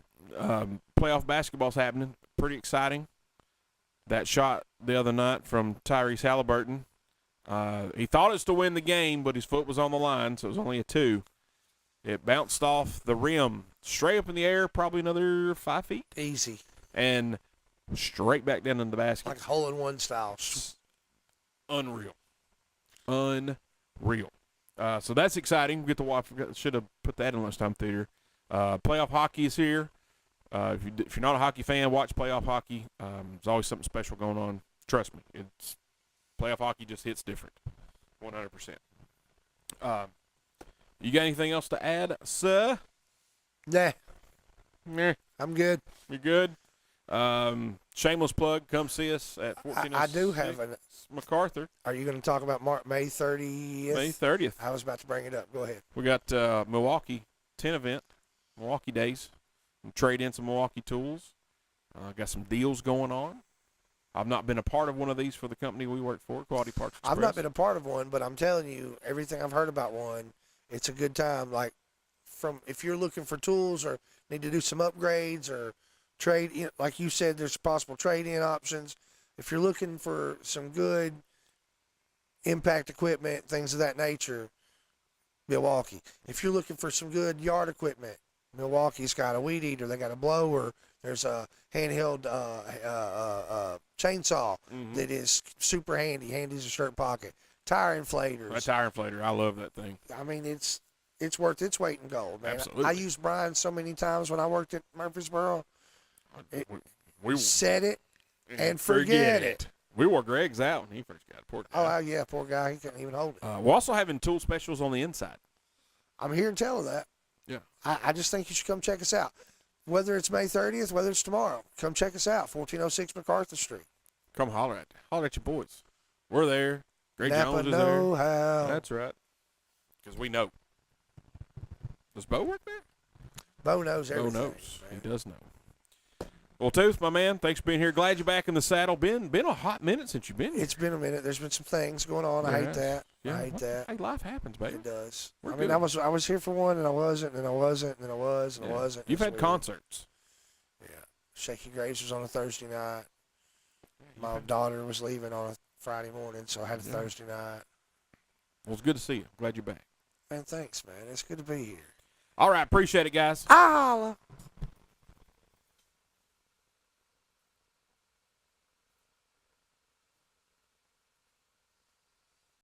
playoff basketball's happening. Pretty exciting. That shot the other night from Tyrese Halliburton. He thought it was to win the game, but his foot was on the line, so it was only a 2. It bounced off the rim, straight up in the air, probably another 5 feet. Easy. And straight back down in the basket. Like hole-in-one style. Unreal. So that's exciting. We get to watch. Should have put that in lunchtime theater. Playoff hockey is here. If you're not a hockey fan, watch playoff hockey. There's always something special going on. Trust me, playoff hockey just hits different. 100%. You got anything else to add, sir? Nah, Meh. I'm good. You good? Shameless plug. Come see us at 1406 I do have an. MacArthur, Are you going to talk about May 30th? May 30th. I was about to bring it up. Go ahead. We got Milwaukee 10 event, Milwaukee Days. Trade in some Milwaukee tools. Got some deals going on. I've not been a part of one of these for the company we work for, Quality Parts Express. I've not been a part of one, but I'm telling you, everything I've heard about one, it's a good time. Like, if you're looking for tools or need to do some upgrades or trade, like you said, there's possible trade-in options. If you're looking for some good impact equipment, things of that nature, Milwaukee. If you're looking for some good yard equipment, Milwaukee's got a weed eater. They got a blower. There's a handheld chainsaw that is super handy as a shirt pocket. Tire inflators. A tire inflator. I love that thing. I mean, it's worth its weight in gold, man. Absolutely. I used Brian so many times when I worked at Murfreesboro. We Set it and forget it. We wore Greg's out when he first got it. Poor guy. Oh, yeah, poor guy. He couldn't even hold it. We're also having tool specials on the inside. I'm here and tell that. Yeah. I just think you should come check us out. Whether it's May 30th, whether it's tomorrow, come check us out, 1406 MacArthur Street. Come holler at your boys. We're there. Greg Napa Jones is there. know-how. That's right. Because we know. Does Bo work there? Bo knows everything. Bo knows. Man. He does know. Well, Tooth, my man, thanks for being here. Glad you're back in the saddle. Been a hot minute since you've been here. It's been a minute. There's been some things going on. I hate that. Yeah. I hate that. Hey, life happens, baby. It does. We're I mean, good. I was here for one, and I wasn't, and I wasn't, and I was, and I wasn't. You've It's had weird. concerts. Yeah. Shaky Graves was on a Thursday night. My daughter was leaving on a Friday morning, so I had a Thursday night. Well, it's good to see you. Glad you're back. Man, thanks, man. It's good to be here. All right. Appreciate it, guys. Holla.